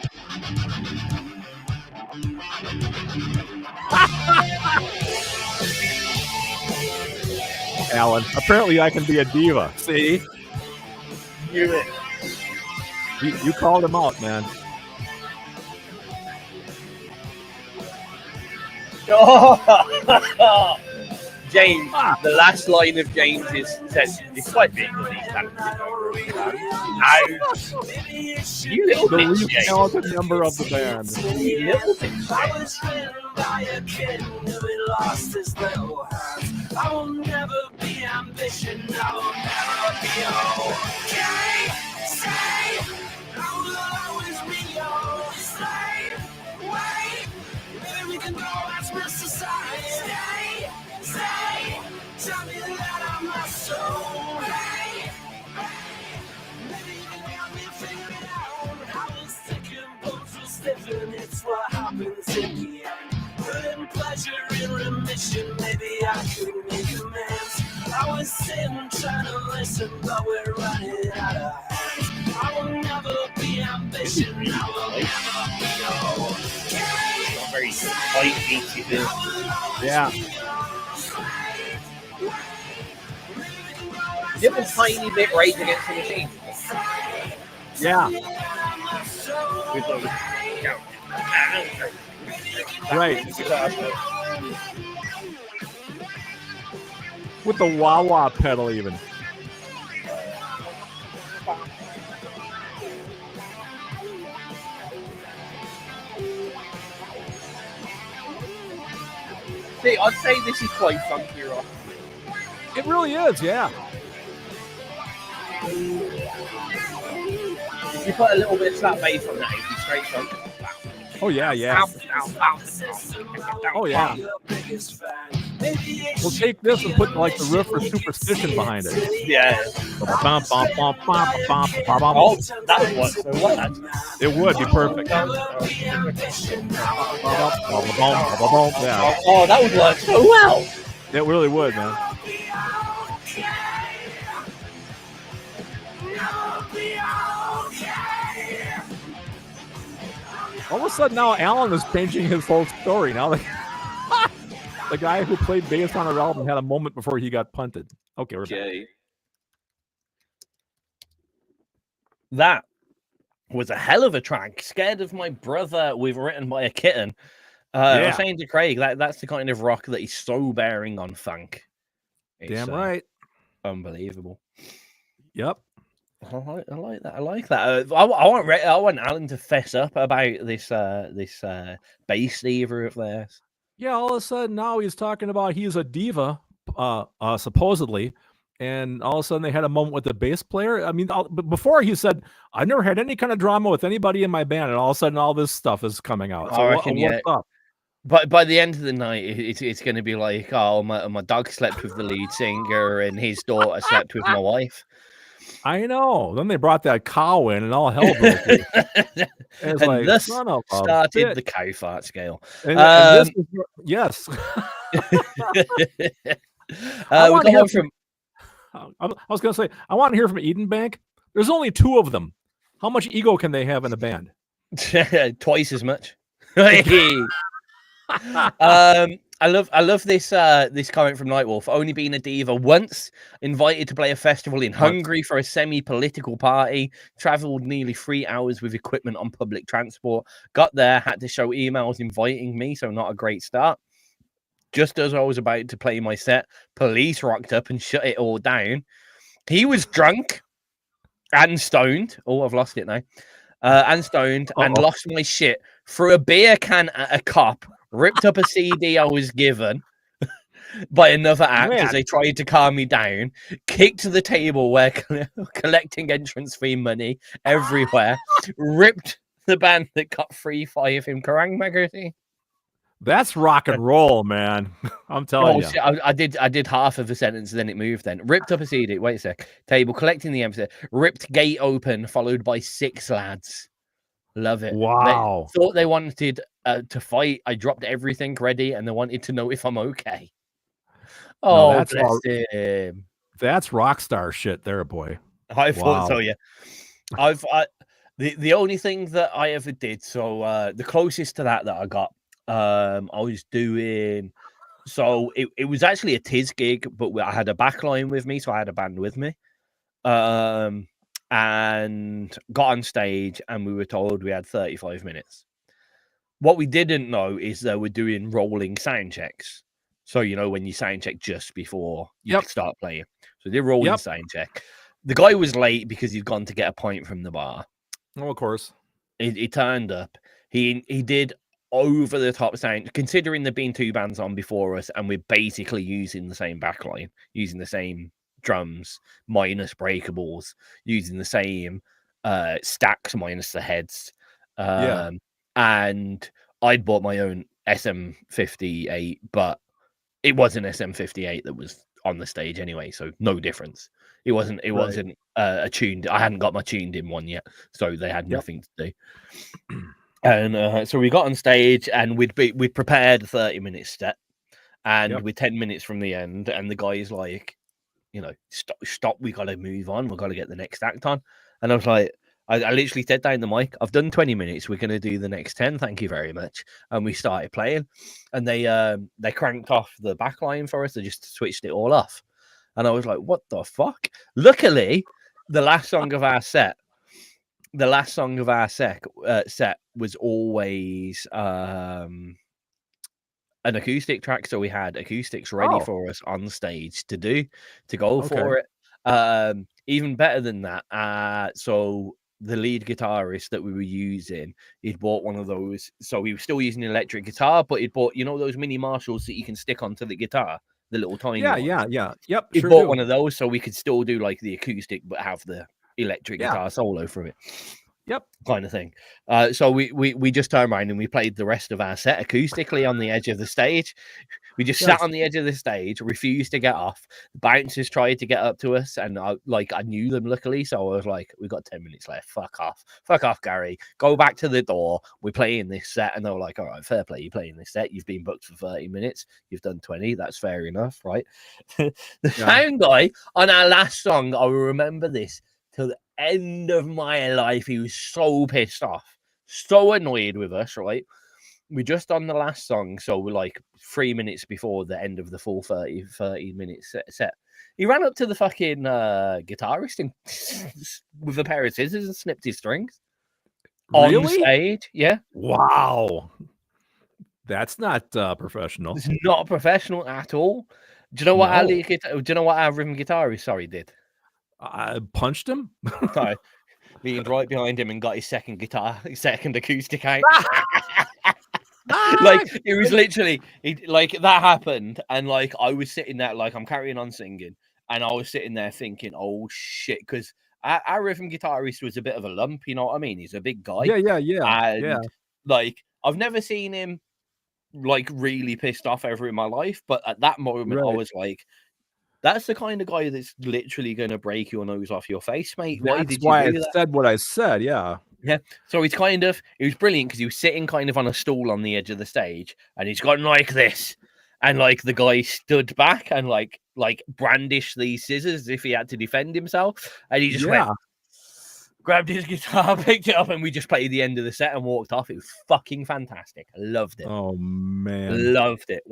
Alan. Apparently, I can be a diva. See? Knew it. You called him out, man. Oh, James, the last line of James says it's quite big with these talented you little The bitch, least James. talented member of the band. You little bitch, I was written by a kid who lost his little hands. I will never be ambition. I will never be okay. Stay. I will always be your slave. Wait. Maybe we can go as Mr. Side. Stay. Stay. Tell me that I'm not so. Hey. Maybe you can help me figure it out. I was thinking bones were stiffing. It's what happens in the end. Putting pleasure in remission. Maybe I could make amends. I was sitting trying to listen, but we're running out of hands. I will never be ambition. I will never be okay. very tight, beaty feel. Yeah. You have a tiny bit Rage Against the Machine. Yeah. With those, Right. With the wah-wah pedal even. See, I'd say this is quite funky rock. It really is, yeah. If you put a little bit of slap bass on that, it'd be straight funk. Oh, yeah, yeah. Oh, yeah. We'll take this and put like the riff for Superstition behind it. Yeah. Oh, that would work so well. It would be perfect. Yeah. Oh, that would work so well. It really would, man. All of a sudden now Alan is changing his whole story. Now the guy who played bass on our album had a moment before he got punted. Okay, we're back. That was a hell of a track. Scared of My Brother with Written by a Kitten. I was saying to Craig, that's the kind of rock that he's so bearing on funk. It's, damn right. Unbelievable. Yep. I like that. I like that. I want Alan to fess up about this bass lever of theirs. Yeah, all of a sudden now he's talking about he's a diva, supposedly, and all of a sudden they had a moment with the bass player. I mean, but before he said, "I've never had any kind of drama with anybody in my band," and all of a sudden all this stuff is coming out. So I reckon, what's up? But by the end of the night, it's going to be like, oh, my dog slept with the lead singer, and his daughter slept with my wife. I know. Then they brought that cow in, and all hell broke loose. And like, this started the cow fart scale. And this is, yes. I was going to say, I want to hear from Eden Bank. There's only 2 of them. How much ego can they have in a band? Twice as much. I love this comment from Nightwolf. Only been a diva once, invited to play a festival in Hungary for a semi-political party, traveled nearly 3 hours with equipment on public transport, got there, had to show emails inviting me, so not a great start. Just as I was about to play my set, police rocked up and shut it all down. He was drunk and stoned. Oh, I've lost it now. And stoned and lost my shit, threw a beer can at a cop, ripped up a CD I was given by another act as they tried to calm me down, kicked the table where collecting entrance fee money everywhere, ripped the band that got 3-5 in Kerrang magazine. That's rock and roll, man. I'm telling you. Shit, I did half of a sentence, then it moved. Then ripped up a CD. Wait a sec. Table collecting the empty. Ripped gate open, followed by 6 lads. Love it. Wow. They thought they wanted to fight. I dropped everything ready, and they wanted to know if I'm okay. Oh, no, bless him. That's rock star shit, there, boy. I thought so. Yeah. The only thing that I ever did. So the closest to that I got. I was doing So it was actually a Tizz gig, but I had a backline with me, so I had a band with me. And got on stage, and we were told we had 35 minutes. What we didn't know is that we're doing rolling sound checks. So, you know, when you sound check just before you start playing. So they rolling sound check. The guy was late because he'd gone to get a pint from the bar. Oh, of course. He turned up. He did over the top sound, considering there being two bands on before us, and we're basically using the same backline, using the same drums minus breakables, using the same stacks minus the heads. And I'd bought my own SM58, but it was an SM58 that was on the stage anyway, so no difference. It wasn't a tuned. I hadn't got my tuned in one yet, so they had nothing to do. And so we got on stage, and we'd prepared a 30-minute set, and we're 10 minutes from the end, and the guy's like, you know, stop, we got to move on, we've got to get the next act on. And I was like, I literally said down the mic, I've done 20 minutes, we're going to do the next 10, thank you very much. And we started playing, and they cranked off the back line for us, they just switched it all off. And I was like, what the fuck? Luckily, the last song of our set was always an acoustic track, so we had acoustics ready for us on stage to go for it. Even better than that, so the lead guitarist that we were using, he'd bought one of those, so we were still using an electric guitar, but he'd bought, you know, those mini Marshalls that you can stick onto the guitar, the little tiny ones. Yep, he bought one of those, so we could still do like the acoustic but have the electric guitar solo through it. Kind of thing. So we just turned around and we played the rest of our set acoustically on the edge of the stage. We just sat on the edge of the stage, refused to get off. The bouncers tried to get up to us, and I knew them luckily, so I was like, "We got 10 minutes left. Fuck off, Gary. Go back to the door. We're playing this set." And they were like, "All right, fair play. You're playing this set. You've been booked for 30 minutes. You've done 20. That's fair enough, right?" The sound guy on our last song, I will remember this till the end of my life. He was so pissed off, so annoyed with us, right? We just on the last song, so we're like 3 minutes before the end of the full 30 minute set. He ran up to the fucking guitarist and with a pair of scissors and snipped his strings on stage. Yeah. Wow. That's not professional. It's not professional at all. Do you know what our rhythm guitarist did? I punched him. Sorry, leaned right behind him and got his second acoustic out. Like it was literally like that happened, and like I was sitting there, like I'm carrying on singing, and I was sitting there thinking, "Oh shit," because our rhythm guitarist was a bit of a lump, you know what I mean? He's a big guy. Yeah. Like I've never seen him like really pissed off ever in my life, but at that moment I was like, that's the kind of guy that's literally going to break your nose off your face, mate. That's why I said what I said. Yeah. So it was brilliant because he was sitting kind of on a stool on the edge of the stage, and he's gone like this, and like the guy stood back and like brandished these scissors as if he had to defend himself, and he just went, grabbed his guitar, picked it up, and we just played the end of the set and walked off. It was fucking fantastic. I loved it. Oh man, loved it.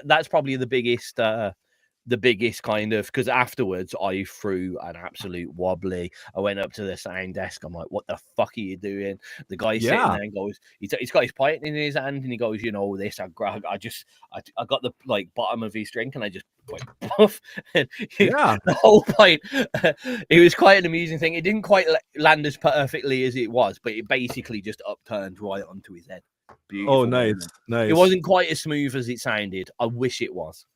That's probably the biggest kind of, because afterwards I threw an absolute wobbly. I went up to the sound desk. I'm like, "What the fuck are you doing?" The guy sitting there and goes, he's got his pint in his hand, and he goes, "You know this." I got the like bottom of his drink, and I just went puff. The whole pint. It was quite an amusing thing. It didn't quite land as perfectly as it was, but it basically just upturned right onto his head. Beautiful. Oh, nice. It wasn't quite as smooth as it sounded. I wish it was.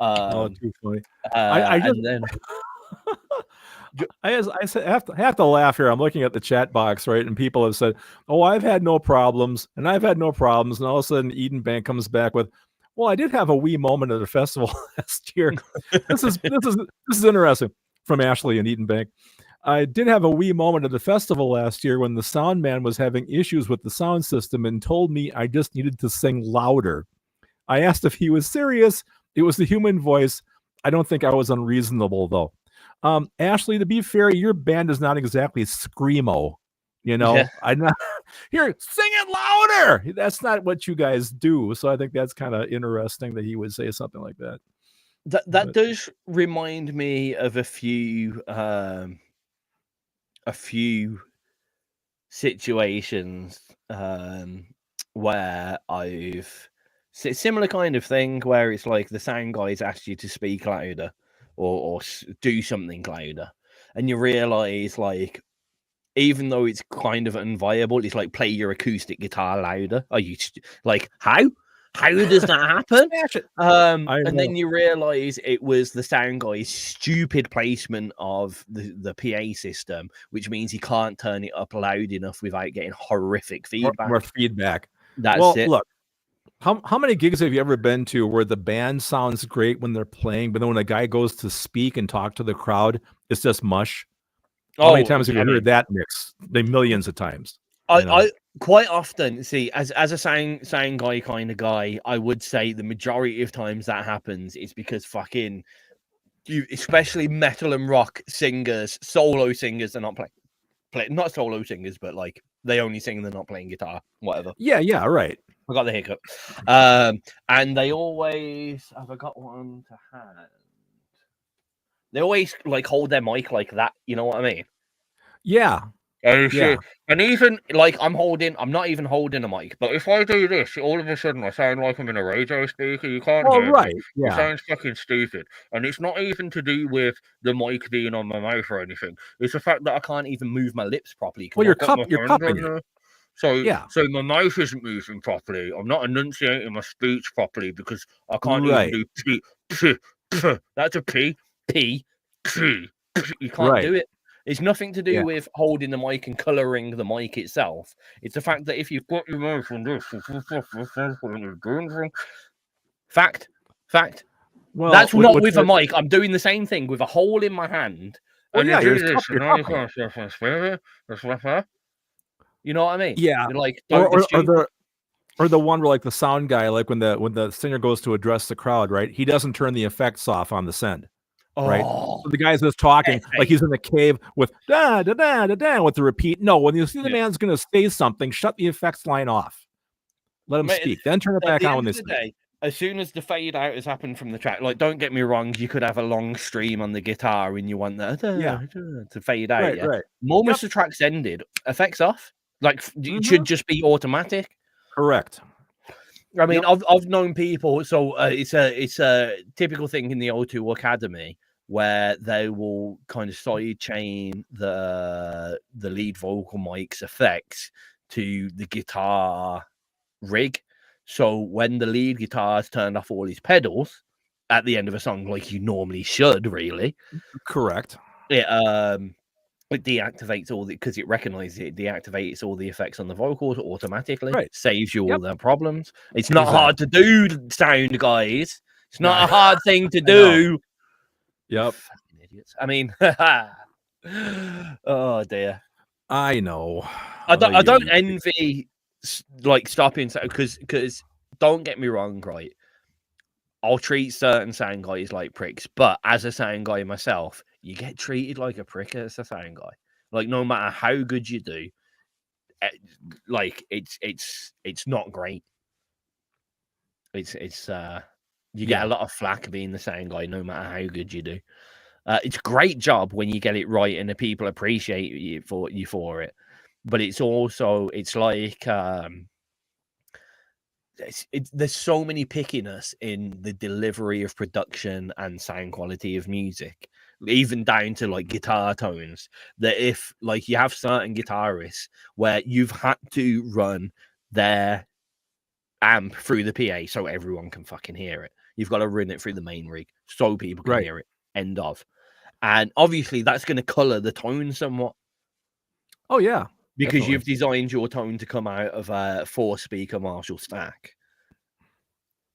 Too funny. I have to laugh here. I'm looking at the chat box, right? And people have said, "Oh, I've had no problems," and I've had no problems. And all of a sudden, Eden Bank comes back with, "Well, I did have a wee moment at a festival last year." This is interesting from Ashley and Eden Bank. "I did have a wee moment at the festival last year when the sound man was having issues with the sound system and told me I just needed to sing louder. I asked if he was serious. It was the human voice. I don't think I was unreasonable, though." Ashley, to be fair, your band is not exactly screamo. You know, Yeah. I'm not here. Sing it louder. That's not what you guys do. So I think that's kind of interesting that he would say something like that. That does remind me of a few situations where I've similar kind of thing where it's like the sound guys asked you to speak louder or do something louder, and you realize like even though it's kind of unviable, it's like play your acoustic guitar louder. Are you like how does that happen? And then you realize it was the sound guy's stupid placement of the PA system, which means he can't turn it up loud enough without getting horrific feedback. More feedback. That's it. Look, how many gigs have you ever been to where the band sounds great when they're playing, but then when a guy goes to speak and talk to the crowd, it's just mush? How many times have you heard that mix? Millions of times. I quite often see as a sound guy kind of guy, I would say the majority of times that happens is because fucking you, especially metal and rock singers, solo singers, are not playing not solo singers, but like they only sing, they're not playing guitar, whatever. Yeah, right. I got the hiccup. And they always have I got one to hand. They always like hold their mic like that, you know what I mean? Yeah. And even like I'm not even holding a mic, but if I do this, all of a sudden I sound like I'm in a radio speaker. You can't hear right. me. Yeah. It sounds fucking stupid. And it's not even to do with the mic being on my mouth or anything. It's the fact that I can't even move my lips properly. Well, you're cupping it. So my mouth isn't moving properly. I'm not enunciating my speech properly because I can't even do p. That's a p. P. You can't do it. It's nothing to do with holding the mic and colouring the mic itself. It's the fact that if you've got your mouth on this, fact. Well, that's not with a mic. I'm doing the same thing with a hole in my hand. Well, and you know what I mean? Yeah. You're like, or the one where like the sound guy, like when the singer goes to address the crowd, right? He doesn't turn the effects off on the send. Right, so the guy's just talking like he's in the cave with da da da da da with the repeat. No, when you see the man's going to say something, shut the effects line off. Let him speak, then turn it back on when they speak. As soon as the fade out has happened from the track, like don't get me wrong, you could have a long stream on the guitar and you want that to fade out. Right. Moment the track's ended, effects off. Like it should just be automatic. Correct. I mean, I've known people. So it's a typical thing in the O2 Academy where they will kind of side chain the lead vocal mic's effects to the guitar rig. So when the lead guitar's turned off all his pedals at the end of a song, like you normally should, really. Correct. It deactivates all because it recognizes it deactivates all the effects on the vocals automatically. Right. Saves you all the problems. It's not hard to do, sound guys. It's not a hard thing to do. Yep. Fucking idiots. I mean, oh dear. I know. I don't envy like stopping because don't get me wrong, right? I'll treat certain sound guys like pricks, but as a sound guy myself, you get treated like a prick as a sound guy. Like no matter how good you do, like it's not great. It's you get a lot of flack being the sound guy, no matter how good you do. It's a great job when you get it right and the people appreciate you for it. But it's also like there's so many pickiness in the delivery of production and sound quality of music, even down to like guitar tones, that if like you have certain guitarists where you've had to run their amp through the PA so everyone can fucking hear it. You've got to run it through the main rig so people can hear it. End of. And obviously that's going to color the tone somewhat. Oh yeah. Because you've designed your tone to come out of a 4-speaker Marshall stack.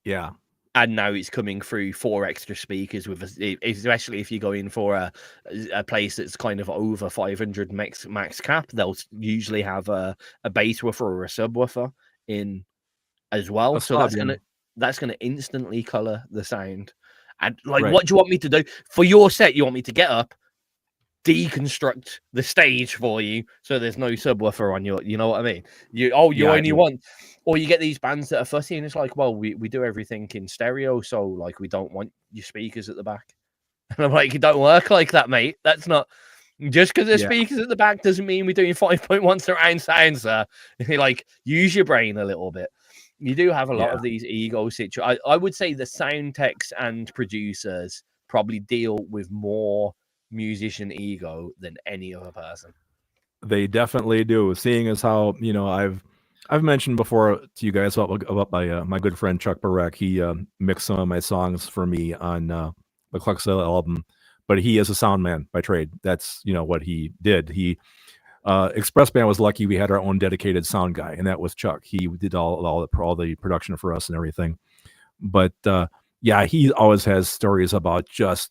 Yeah. And now it's coming through 4 extra speakers, especially if you go in for a place that's kind of over 500 max cap. They'll usually have a bass woofer or a subwoofer in as well. So that's gonna instantly color the sound. And like, what do you want me to do for your set? You want me to get up, deconstruct the stage for you so there's no subwoofer on your, you know what I mean? You only want, or you get these bands that are fussy and it's like, well, we do everything in stereo, so like we don't want your speakers at the back. And I'm like, it don't work like that, mate. That's not, just because there's speakers at the back doesn't mean we're doing 5.1 surround sound, sir. Like, use your brain a little bit. You do have a lot of these ego situations. I would say the sound techs and producers probably deal with more musician ego than any other person. They definitely do. Seeing as how, you know, I've mentioned before to you guys about my good friend Chuck Barek. He mixed some of my songs for me on the Kluxilla album, but he is a sound man by trade. That's, you know, what he did. He Express Band was lucky we had our own dedicated sound guy, and that was Chuck. He did all the production for us and everything. But he always has stories about just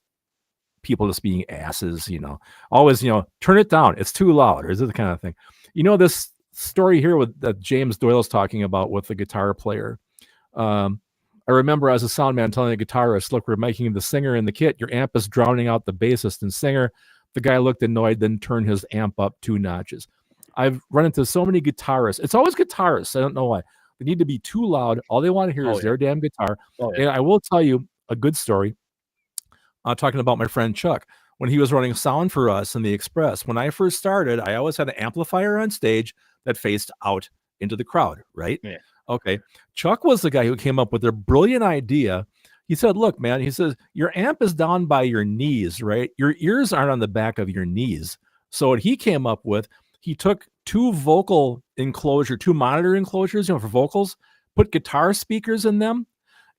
people just being asses, you know, always, you know, turn it down, it's too loud, or is it the kind of thing, you know, this story here with that James Doyle's talking about with the guitar player. I remember as a sound man telling the guitarist, look, we're making the singer in the kit, your amp is drowning out the bassist and singer. The guy looked annoyed, then turned his amp up 2 notches. I've run into so many guitarists. It's always guitarists. I don't know why. They need to be too loud. All they want to hear is their damn guitar. And I will tell you a good story. Talking about my friend Chuck, when he was running sound for us in the Express. When I first started, I always had an amplifier on stage that faced out into the crowd, right? Yeah. Okay. Chuck was the guy who came up with a brilliant idea. He said, look, man, he says, your amp is down by your knees, right? Your ears aren't on the back of your knees. So what he came up with, he took 2 monitor enclosures, you know, for vocals, put guitar speakers in them.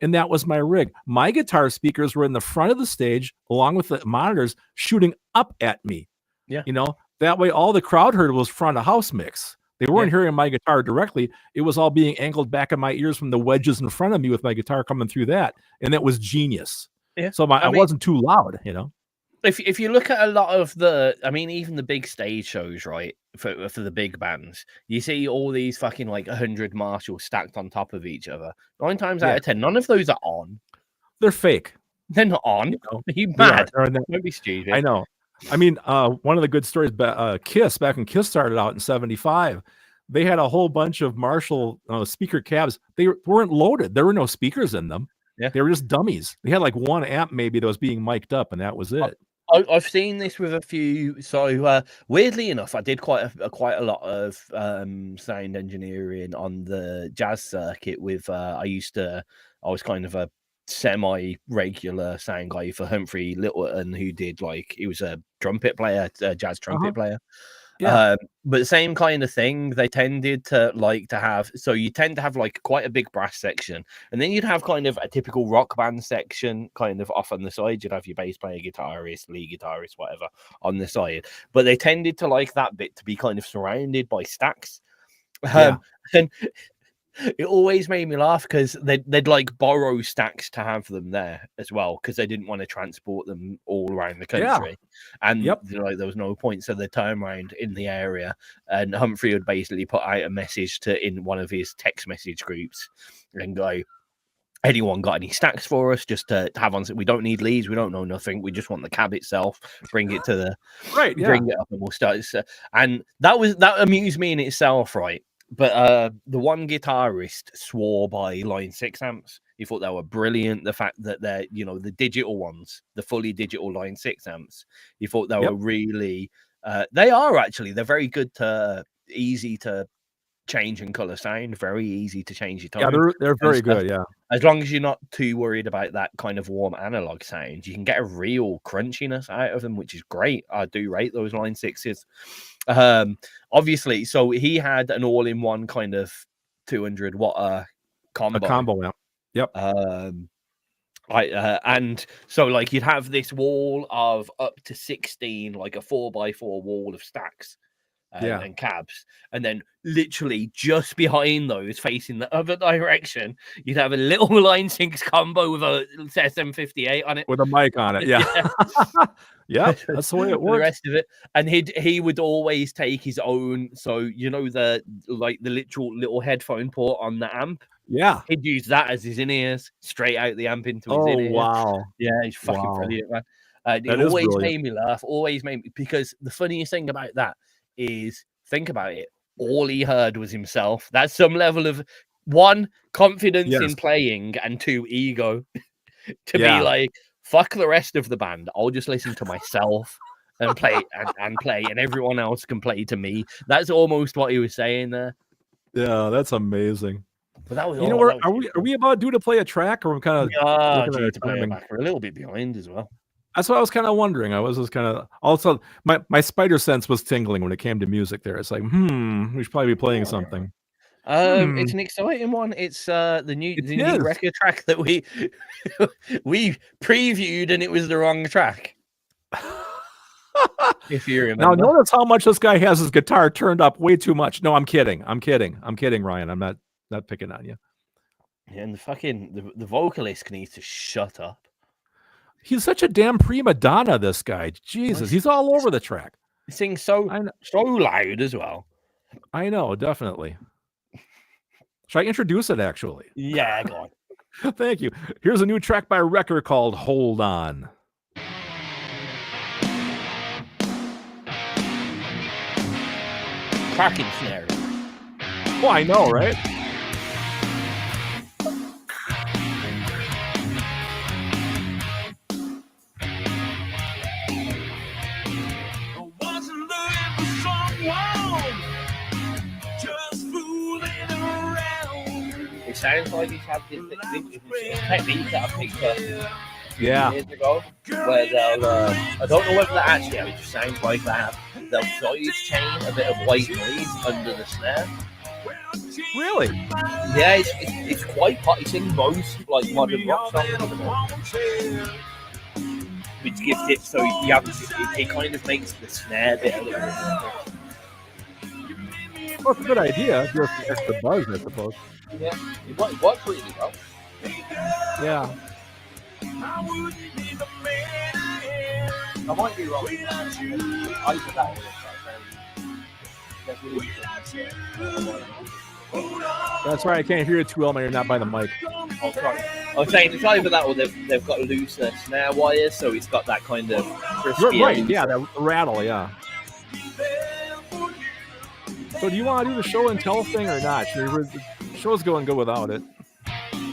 And that was my rig. My guitar speakers were in the front of the stage, along with the monitors shooting up at me. Yeah. You know, that way all the crowd heard was front of house mix. They weren't hearing my guitar directly. It was all being angled back in my ears from the wedges in front of me with my guitar coming through that. And that was genius. Yeah. So I wasn't too loud, you know. If you look at a lot of even the big stage shows, right, for the big bands, you see all these fucking like 100 Marshalls stacked on top of each other. 9 times out of 10, none of those are on. They're fake. They're not on. You know, are you mad? Don't be stupid. I know. I mean, one of the good stories, Kiss, back when Kiss started out in 75, they had a whole bunch of Marshall speaker cabs. They weren't loaded. There were no speakers in them. Yeah. They were just dummies. They had like 1 amp maybe that was being mic'd up, and that was it. I've seen this with a few. So weirdly enough, I did quite a lot of sound engineering on the jazz circuit. With I was kind of a semi-regular sound guy for Humphrey Littleton, who did he was a trumpet player, a jazz trumpet player. Yeah. But the same kind of thing. They tended to have. So you tend to have quite a big brass section, and then you'd have kind of a typical rock band section, kind of off on the side. You'd have your bass player, guitarist, lead guitarist, whatever, on the side. But they tended to like that bit to be kind of surrounded by stacks. And it always made me laugh because they'd borrow stacks to have them there as well, because they didn't want to transport them all around the country. And there was no point, so they turn around in the area, and Humphrey would basically put out a message in one of his text message groups and go, anyone got any stacks for us just to have on? We don't need leads, we don't know nothing, we just want the cab itself, bring it to the bring it up and we'll start. And that amused me in itself, right? But the one guitarist swore by Line 6 amps. He thought they were brilliant. The fact that they're, the digital ones, the fully digital Line 6 amps, he thought they were really, they're very good easy to change and color sound, very easy to change your tone. Yeah, they're very good, yeah. As long as you're not too worried about that kind of warm analog sound, you can get a real crunchiness out of them, which is great. I do rate those Line 6s. Obviously, so he had an all-in-one kind of 200 watt combo. A combo amp. Yep. And so you'd have this wall of up to 16, a 4x4 wall of stacks. And cabs, and then literally just behind those, facing the other direction, you'd have a little Line 6 combo with a SM58 on it, with a mic on it. Yeah. That's the way it works. The rest of it, and he would always take his own. So the literal little headphone port on the amp. Yeah, he'd use that as his in-ears, straight out the amp into his in-ears. Wow. Yeah, he's fucking brilliant, man. It always made me laugh. Always made me, because the funniest thing about that is, think about it. All he heard was himself. That's some level of, one, confidence in playing, and two, ego. To be like, fuck the rest of the band. I'll just listen to myself and play and play, and everyone else can play to me. That's almost what he was saying there. Yeah, that's amazing. But that was, you know, are we about due to play a track, or I'm kind of due to play back? We're a little bit behind as well. That's what I was kind of wondering. I was just kind of, also my spider sense was tingling when it came to music there. It's like, we should probably be playing something. It's an exciting one. It's the new REKKR track that we we previewed, and it was the wrong track. If you remember. Now notice how much this guy has his guitar turned up way too much. No, I'm kidding, Ryan. I'm not picking on you. Yeah, and the vocalist needs to shut up. He's such a damn prima donna, this guy. Jesus, he's all over the track. He sings so loud as well. I know, definitely. Should I introduce it, actually? Yeah, go on. Thank you. Here's a new track by REKKR called Hold On. Cracking snare. Oh, I know, right? It sounds like he's had this technique that I picked up years ago, where they'll, I don't know whether that actually, it just sounds like they'll side chain a bit of white noise under the snare. Really? Yeah, it's quite hot. It's in most like modern rock songs at the moment, which gives it so you have it kind of makes the snare bit a little bit more. Well, it's a good idea. Just extra buzz, I suppose. Yeah, it worked really well. Yeah. I might be wrong. I put that That's right. I can't hear it too well when you're not by the mic. Oh, sorry. I was saying it's either that or they've got looser snare wires, so it's got that kind of crispy. Right, yeah, that rattle, yeah. So do you want to do the show and tell thing or not? The show's going good without it.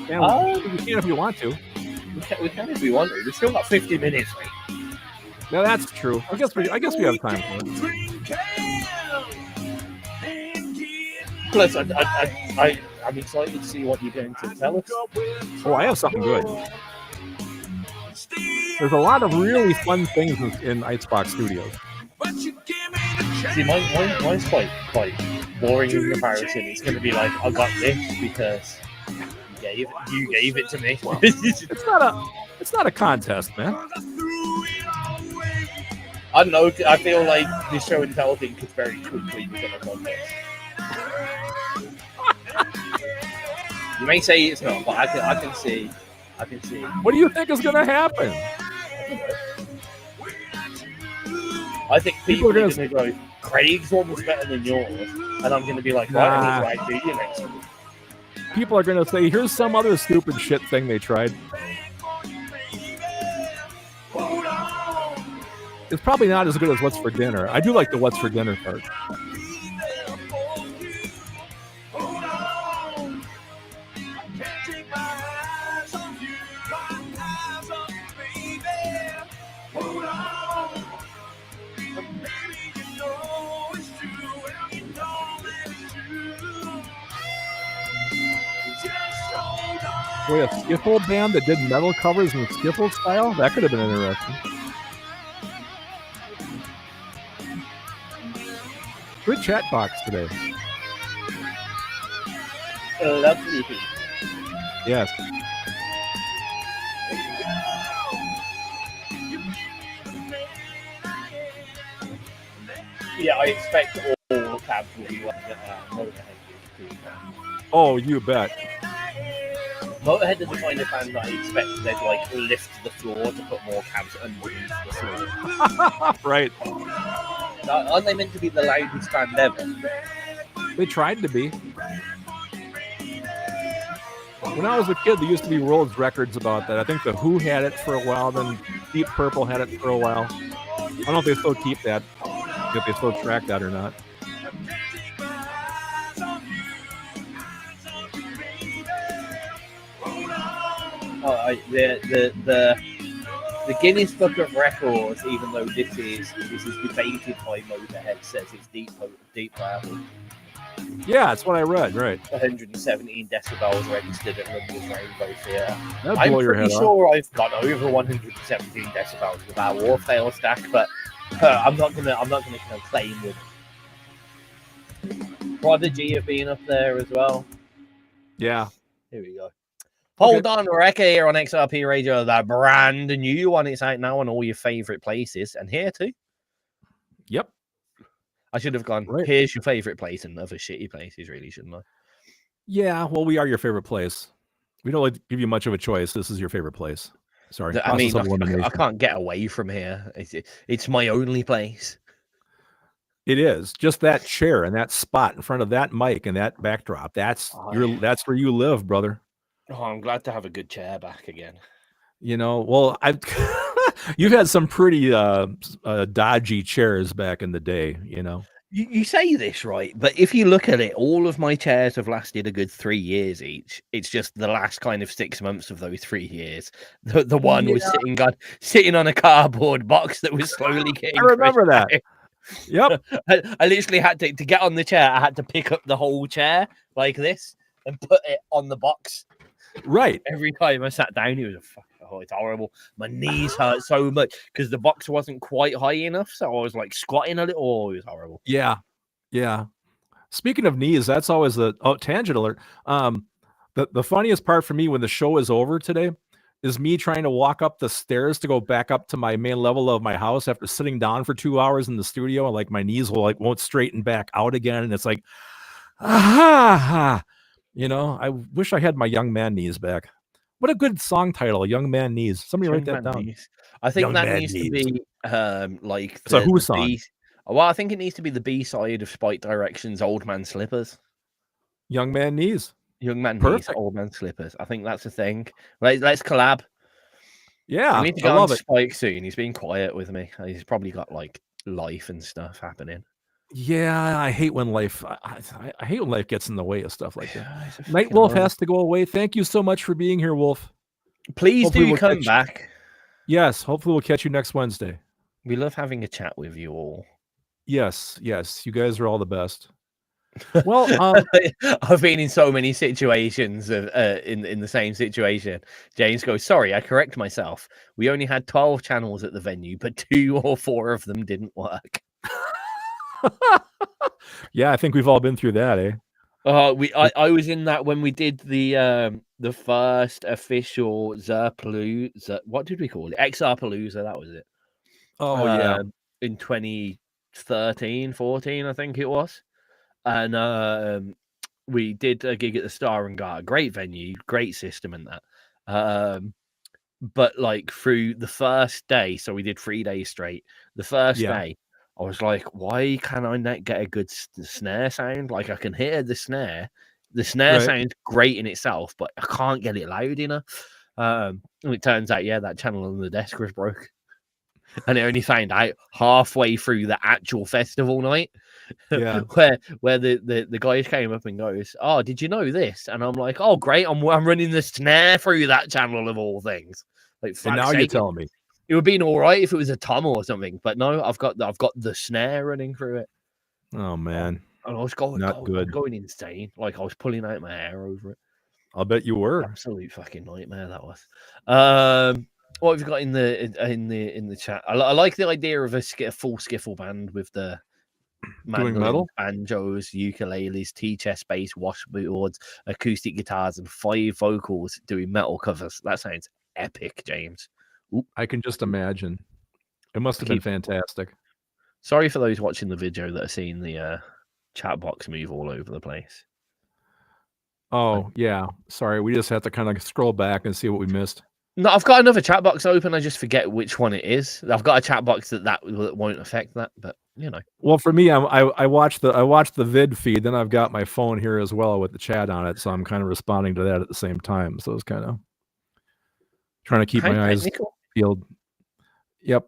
And we can if you want to. We can if we want to. We've still got 50 minutes, mate. No, that's true. I guess we have time for it. Plus, I'm excited to see what you're going to tell us. Oh, I have something good. There's a lot of really fun things in Icebox Studios. See, mine's quite boring in comparison. It's going to be like, I got this because you gave it to me. It's not a contest, man. I don't know. I feel like this show and tell thing could very quickly become a contest. You may say it's not, but I can see. What do you think is going to happen? I think people are going to go, Craig's one was better than yours, and I'm going to be like, right, do you next week? People are going to say, here's some other stupid shit thing they tried. It's probably not as good as What's for Dinner. I do like the What's for Dinner part. Boy, a skiffle band that did metal covers in skiffle style? That could have been interesting. Good chat box today. Lovely. Yes. Yeah, I expect all cabs will be like Motorhead. Oh, you bet. Motorhead is the kind of band that I expect they'd like lift the floor to put more cabs underneath the floor. Right. Aren't they meant to be the loudest band ever? They tried to be. When I was a kid, there used to be world's records about that. I think the Who had it for a while, then Deep Purple had it for a while. I don't know if they still keep that, if they still track that or not. The Guinness Book of Records, even though this is debated by Motorhead, says it's deep purple. Yeah, that's what I read. Right. 117 decibels registered at London's Rainbow Theatre. That'd blow your head off. I'm pretty sure I've got over 117 decibels with our Warfail stack, but I'm not gonna claim with Prodigy have been up there as well. Yeah. Here we go. Hold on, REKKR here on XRP Radio, the brand new one. It's out now on all your favorite places, and here too. Yep. I should have gone, right. Here's your favorite place and other shitty places, really, shouldn't I? Yeah, well, we are your favorite place. We don't like give you much of a choice. This is your favorite place. Sorry. I mean, I can't get away from here. It's my only place. It is. Just that chair and that spot in front of that mic and that backdrop. That's where you live, brother. Oh, I'm glad to have a good chair back again. You know, well, you've had some pretty dodgy chairs back in the day, you know. You say this, right? But if you look at it, all of my chairs have lasted a good 3 years each. It's just the last kind of 6 months of those 3 years. The one was sitting on a cardboard box that was slowly getting. I remember that. Yep. I literally had to get on the chair. I had to pick up the whole chair like this and put it on the box. Right. Every time I sat down, it was it's horrible. My knees hurt so much because the box wasn't quite high enough, so I was like squatting a little. Oh, it was horrible. Yeah, yeah. Speaking of knees, that's always the tangent alert. The funniest part for me when the show is over today is me trying to walk up the stairs to go back up to my main level of my house after sitting down for 2 hours in the studio, and like my knees won't straighten back out again, and it's like, you know, I wish I had my young man knees back. What a good song title, Young Man Knees. Somebody write that down. Knees. I think Young that needs to be like it's a Who song. Well, I think it needs to be the B-side of Spike Direction's Old Man Slippers. Young Man Knees. Young Man Knees, Old Man Slippers. I think that's a thing. Let's collab. Yeah, we need to go on Spike soon. He's been quiet with me. He's probably got like life and stuff happening. Yeah, I hate when life. I hate when life gets in the way of stuff like that. Night Wolf has to go away. Thank you so much for being here, Wolf. Please do come back. Yes, hopefully we'll catch you next Wednesday. We love having a chat with you all. Yes, you guys are all the best. Well, I've been in so many situations in the same situation. James goes, sorry, I correct myself. We only had 12 channels at the venue, but 2 or 4 of them didn't work. Yeah, I think we've all been through that, eh? I was in that when we did the first official Zerpalooza. What did we call it? XRPalooza, that was it. Oh yeah. In 2013, 14, I think it was. And we did a gig at the Star and Garter. Great venue, great system and that. But like through the first day, so we did 3 days straight. The first day, I was like, why can't I not get a good snare sound? Like I can hear the snare. The snare sounds great in itself, but I can't get it loud enough. And it turns out, that channel on the desk was broke. And I only found out halfway through the actual festival night. Yeah. where the guys came up and goes, oh, did you know this? And I'm like, oh, great. I'm running the snare through that channel of all things. Like, and now you're telling me. It would have been all right if it was a tom or something, but no, I've got the snare running through it. Oh man, and I was going insane. Like I was pulling out my hair over it. I'll bet you were. Absolute fucking nightmare that was. What have you got in the chat? I like the idea of a full skiffle band with the doing metal, banjos, ukuleles, T-chest bass, washboards, acoustic guitars, and 5 vocals doing metal covers. That sounds epic, James. Oop. I can just imagine. It must have been fantastic. Sorry for those watching the video that are seeing the chat box move all over the place. Oh, yeah. Sorry. We just have to kind of scroll back and see what we missed. No, I've got another chat box open. I just forget which one it is. I've got a chat box that won't affect that, but you know. Well, for me, I watched the vid feed, then I've got my phone here as well with the chat on it, so I'm kind of responding to that at the same time. So it's kind of trying to keep my eyes peeled. Yep.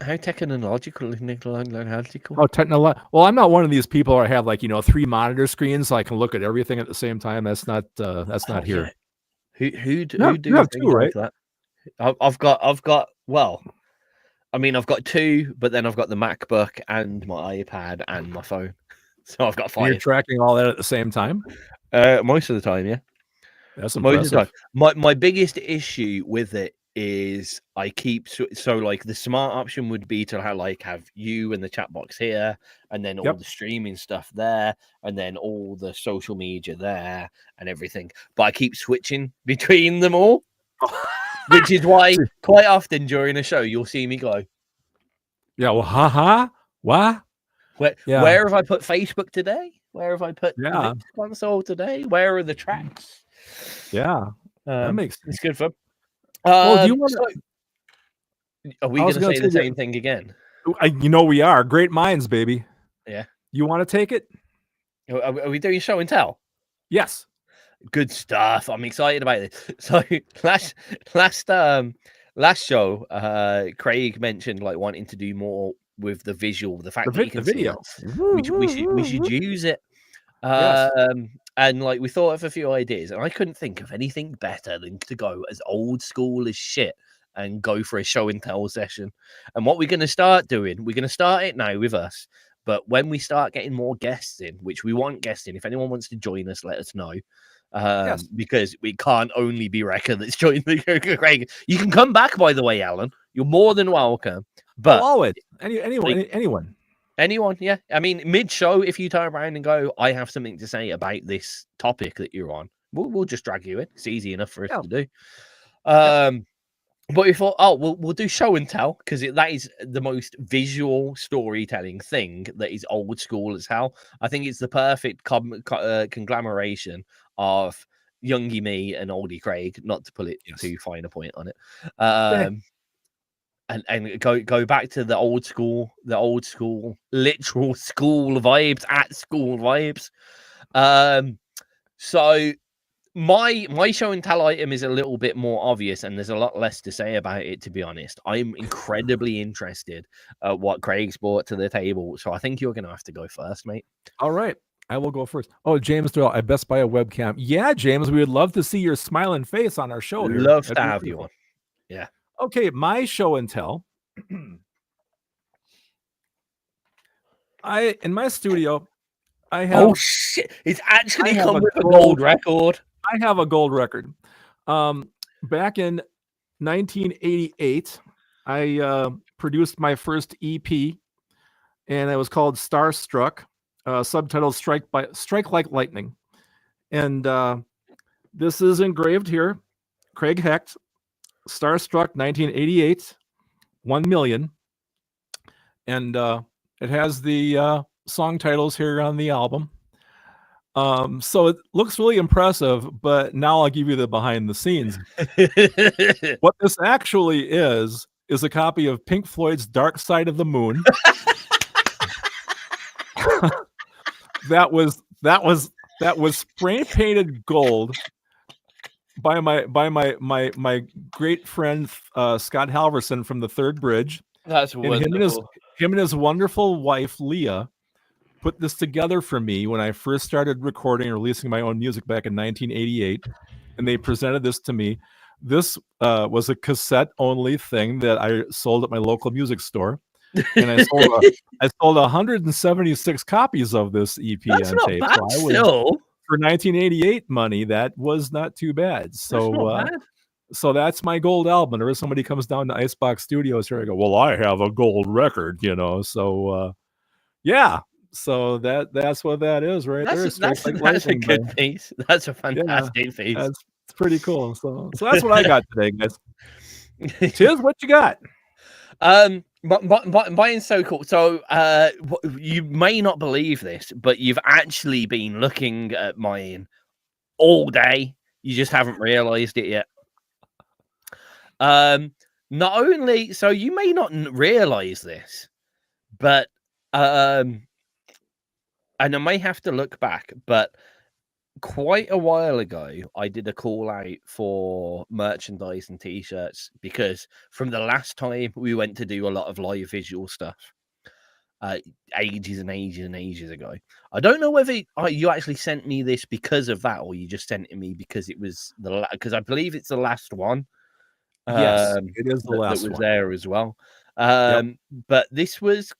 How technological? Oh, technological. Well, I'm not one of these people who have 3 monitor screens so I can look at everything at the same time. That's not here. Yeah. Who do you have things 2, right? like that? I've got. Well, I mean, I've got 2, but then I've got the MacBook and my iPad and my phone, so I've got 5. You're tracking all that at the same time? Most of the time, yeah. That's Most impressive. of the time. My biggest issue with it is I keep so like the smart option would be to have you and the chat box here, and then all the streaming stuff there, and then all the social media there and everything. But I keep switching between them all, which is why quite often during a show you'll see me go, yeah, well, what? Where have I put Facebook today? Where have I put the Mix console today? Where are the tracks? Yeah, that makes sense. It's good fun. Well, do you want are we going to say the same thing again? We are. Great minds, baby. Yeah. You want to take it? Are we doing show and tell? Yes. Good stuff. I'm excited about this. So last show, Craig mentioned wanting to do more with the visual, the fact that you can video. We should use it. Yes. And we thought of a few ideas, and I couldn't think of anything better than to go as old school as shit and go for a show and tell session. And what we're going to start doing, we're going to start it now with us, but when we start getting more guests in, which we want guests in, if anyone wants to join us, let us know. Because we can't only be REKKR that's joined the Craig. You can come back, by the way, Alan. You're more than welcome. But always anyone. Yeah. I mean, mid-show, if you turn around and go, I have something to say about this topic that you're on, we'll just drag you in. It's easy enough for us to do. But we thought, we'll do show and tell, because that is the most visual storytelling thing that is old school as hell. I think it's the perfect conglomeration of youngie me and oldie Craig, not to put it too fine a point on it. And go back to the old school, literal school vibes, at school vibes. So my show and tell item is a little bit more obvious, and there's a lot less to say about it, to be honest. I'm incredibly interested at what Craig's brought to the table, so I think you're going to have to go first, mate. All right. I will go first. Oh, James Doyle, I best buy a webcam. Yeah, James, we would love to see your smiling face on our show. Love to have you on. Yeah. Okay, my show and tell. In my studio, I have. Oh shit! It's actually come with a gold record. I have a gold record. Back in 1988, I produced my first EP, and it was called Starstruck, subtitled "Strike Like Lightning," and this is engraved here. Craig Hecht, Starstruck, 1988, 1 million, and it has the song titles here on the album. So it looks really impressive, but now I'll give you the behind the scenes. What this actually is a copy of Pink Floyd's Dark Side of the Moon. that was spray painted gold by my great friend Scott Halverson from the Third Bridge. That's wonderful. Him and his wonderful wife Leah put this together for me when I first started recording and releasing my own music back in 1988, and they presented this to me. This was a cassette-only thing that I sold at my local music store, and I sold 176 copies of this EP on tape. Bad, for 1988 money, that was not too bad. So that's my gold album. Whenever somebody comes down to Icebox Studios here, I go, well, I have a gold record, So yeah. So that's what that is right there. That's a good piece. That's a fantastic piece. That's pretty cool. So that's what I got today, guys. Tizz, what you got? Mine's so cool. So you may not believe this, but you've actually been looking at mine all day. You just haven't realized it yet. Not only, so you may not realize this, but and I may have to look back, but quite a while ago, I did a call out for merchandise and t-shirts because from the last time we went to do a lot of live visual stuff, ages and ages and ages ago. I don't know whether you actually sent me this because of that, or you just sent it me because it was because I believe it's the last one. Yes, it is the last that was one. there as well. Yep. But this was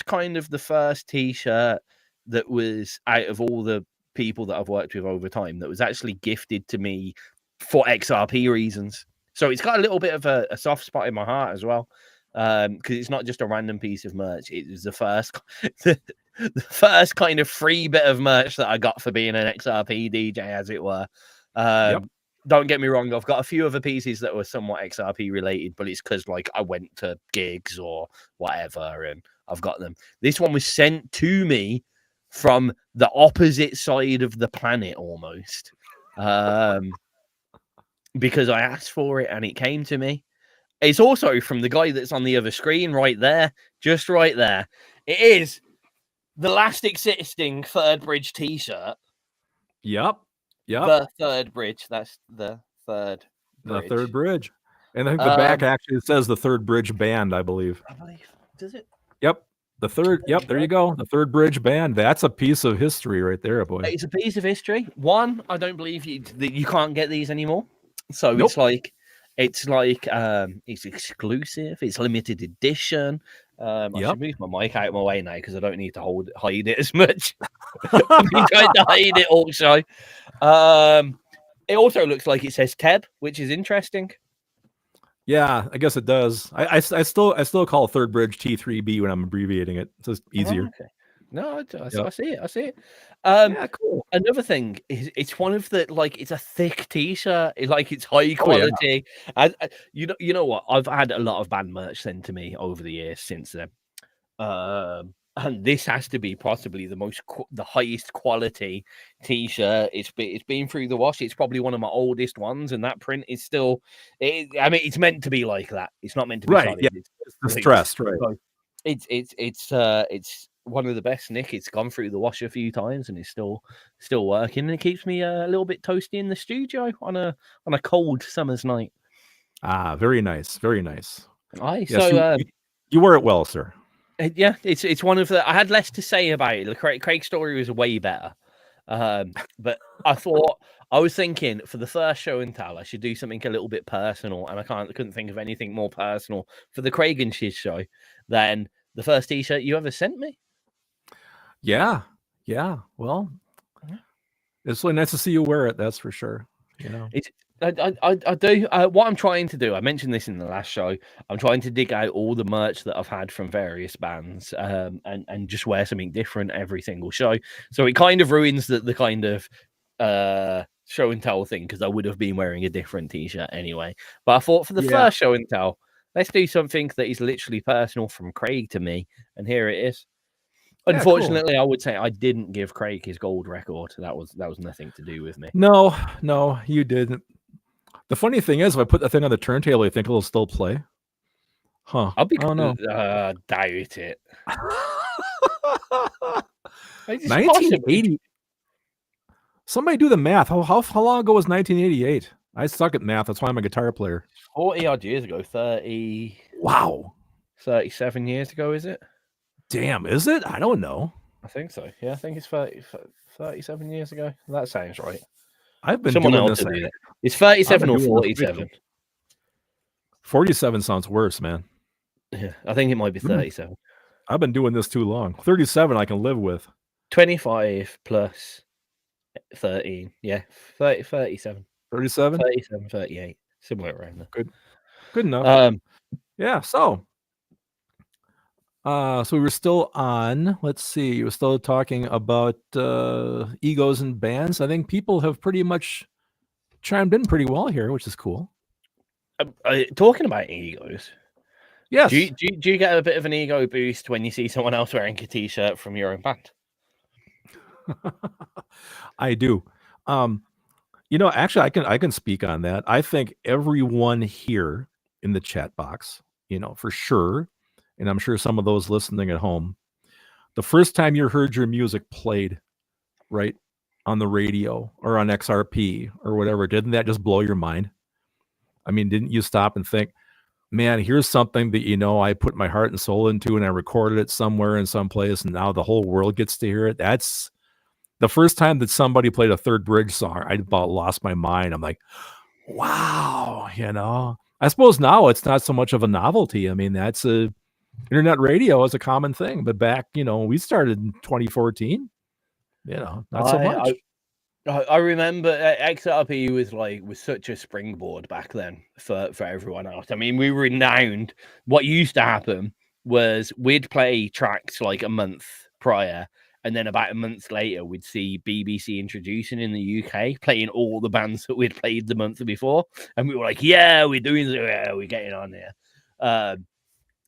kind of the first t-shirt that was out of all the people that I've worked with over time that was actually gifted to me for XRP reasons. So it's got a little bit of a soft spot in my heart as well. Because it's not just a random piece of merch. It was the first the first kind of free bit of merch that I got for being an XRP DJ, as it were. Don't get me wrong, I've got a few other pieces that were somewhat XRP related, but it's because like I went to gigs or whatever and I've got them. This one was sent to me from the opposite side of the planet almost. Because I asked for it and it came to me. It's also from the guy that's on the other screen right there, just right there. It is the last existing Third Bridge t-shirt. Yep. The Third Bridge. That's the Third Bridge. The Third Bridge. And I think the back actually says the Third Bridge Band, I believe. Does it? Yep. The third. Yep. There you go. The Third Bridge Band. That's a piece of history right there, boy. It's a piece of history. One, I don't believe you can't get these anymore. So Nope. it's exclusive. It's limited edition. I should move my mic out of my way now because I don't need to hide it as much. I've been trying to hide it all show. It also looks like it says TED, which is interesting. Yeah, I guess it does. I still call Third Bridge T3B when I'm abbreviating it. It's just easier. Oh, okay. No, I see it. I see it. Yeah, cool. Another thing is it's one of the it's a thick t-shirt. It's high quality. Oh, yeah. You know what? I've had a lot of band merch sent to me over the years since then. And this has to be possibly the highest quality t-shirt. It's been through the wash. It's probably one of my oldest ones, and that print is still. It's meant to be like that. It's not meant to be right. solid. Yeah, it's distressed. Right. It's one of the best, Nick. It's gone through the wash a few times, and it's still working. And it keeps me a little bit toasty in the studio on a cold summer's night. Ah, very nice. Very nice. Yes, so you wear it well, sir. Yeah, it's one of the. I had less to say about it. The Craig's story was way better, but I was thinking for the first show and tell I should do something a little bit personal, and I couldn't think of anything more personal for the Craig and Tizz show than the first t-shirt you ever sent me. Yeah. Well, it's really nice to see you wear it. That's for sure. You know, I do. What I'm trying to do, I mentioned this in the last show. I'm trying to dig out all the merch that I've had from various bands, and just wear something different every single show. So it kind of ruins the kind of show and tell thing because I would have been wearing a different t-shirt anyway. But I thought for the first show and tell, let's do something that is literally personal from Craig to me, and here it is. Unfortunately, cool. I would say I didn't give Craig his gold record. That was nothing to do with me. No, you didn't. The funny thing is, if I put the thing on the turntable, I think it'll still play. Huh? I'll be. Oh no, doubt it. 1980. Somebody do the math. How long ago was 1988? I suck at math. That's why I'm a guitar player. 40 odd years ago. 30. Wow. 37 years ago, is it? Damn, is it? I don't know. I think so. Yeah, I think it's 37 years ago. That sounds right. I've been doing this. It's 37 or 47. 47 sounds worse, man. Yeah, I think it might be 37. I've been doing this too long. 37 I can live with. 25 plus 13. Yeah, 37. 37? 37, 38. Somewhere around there. Good enough. Yeah, so we were still on, let's see, we're still talking about egos and bands. I think people have pretty much chimed in pretty well here, which is cool. Talking about egos. Yes. Do you get a bit of an ego boost when you see someone else wearing a t-shirt from your own band? I do. Actually I can speak on that. I think everyone here in the chat box, for sure, and I'm sure some of those listening at home, the first time you heard your music played, right? on the radio or on XRP or whatever, didn't that just blow your mind? I mean, didn't you stop and think, man, here's something that, you know, I put my heart and soul into and I recorded it somewhere in some place and now the whole world gets to hear it. That's the first time that somebody played a Third Bridge song. I about lost my mind. I'm like, wow, you know. I suppose now it's not so much of a novelty. I mean, that's internet radio is a common thing, but back, you know, we started in 2014, you know, not so much. I remember XRP was such a springboard back then for everyone else. I mean, we were renowned. What used to happen was we'd play tracks like a month prior, and then about a month later, we'd see BBC introducing in the UK, playing all the bands that we'd played the month before. And we were like, yeah, we're doing this. Yeah, we're getting on here.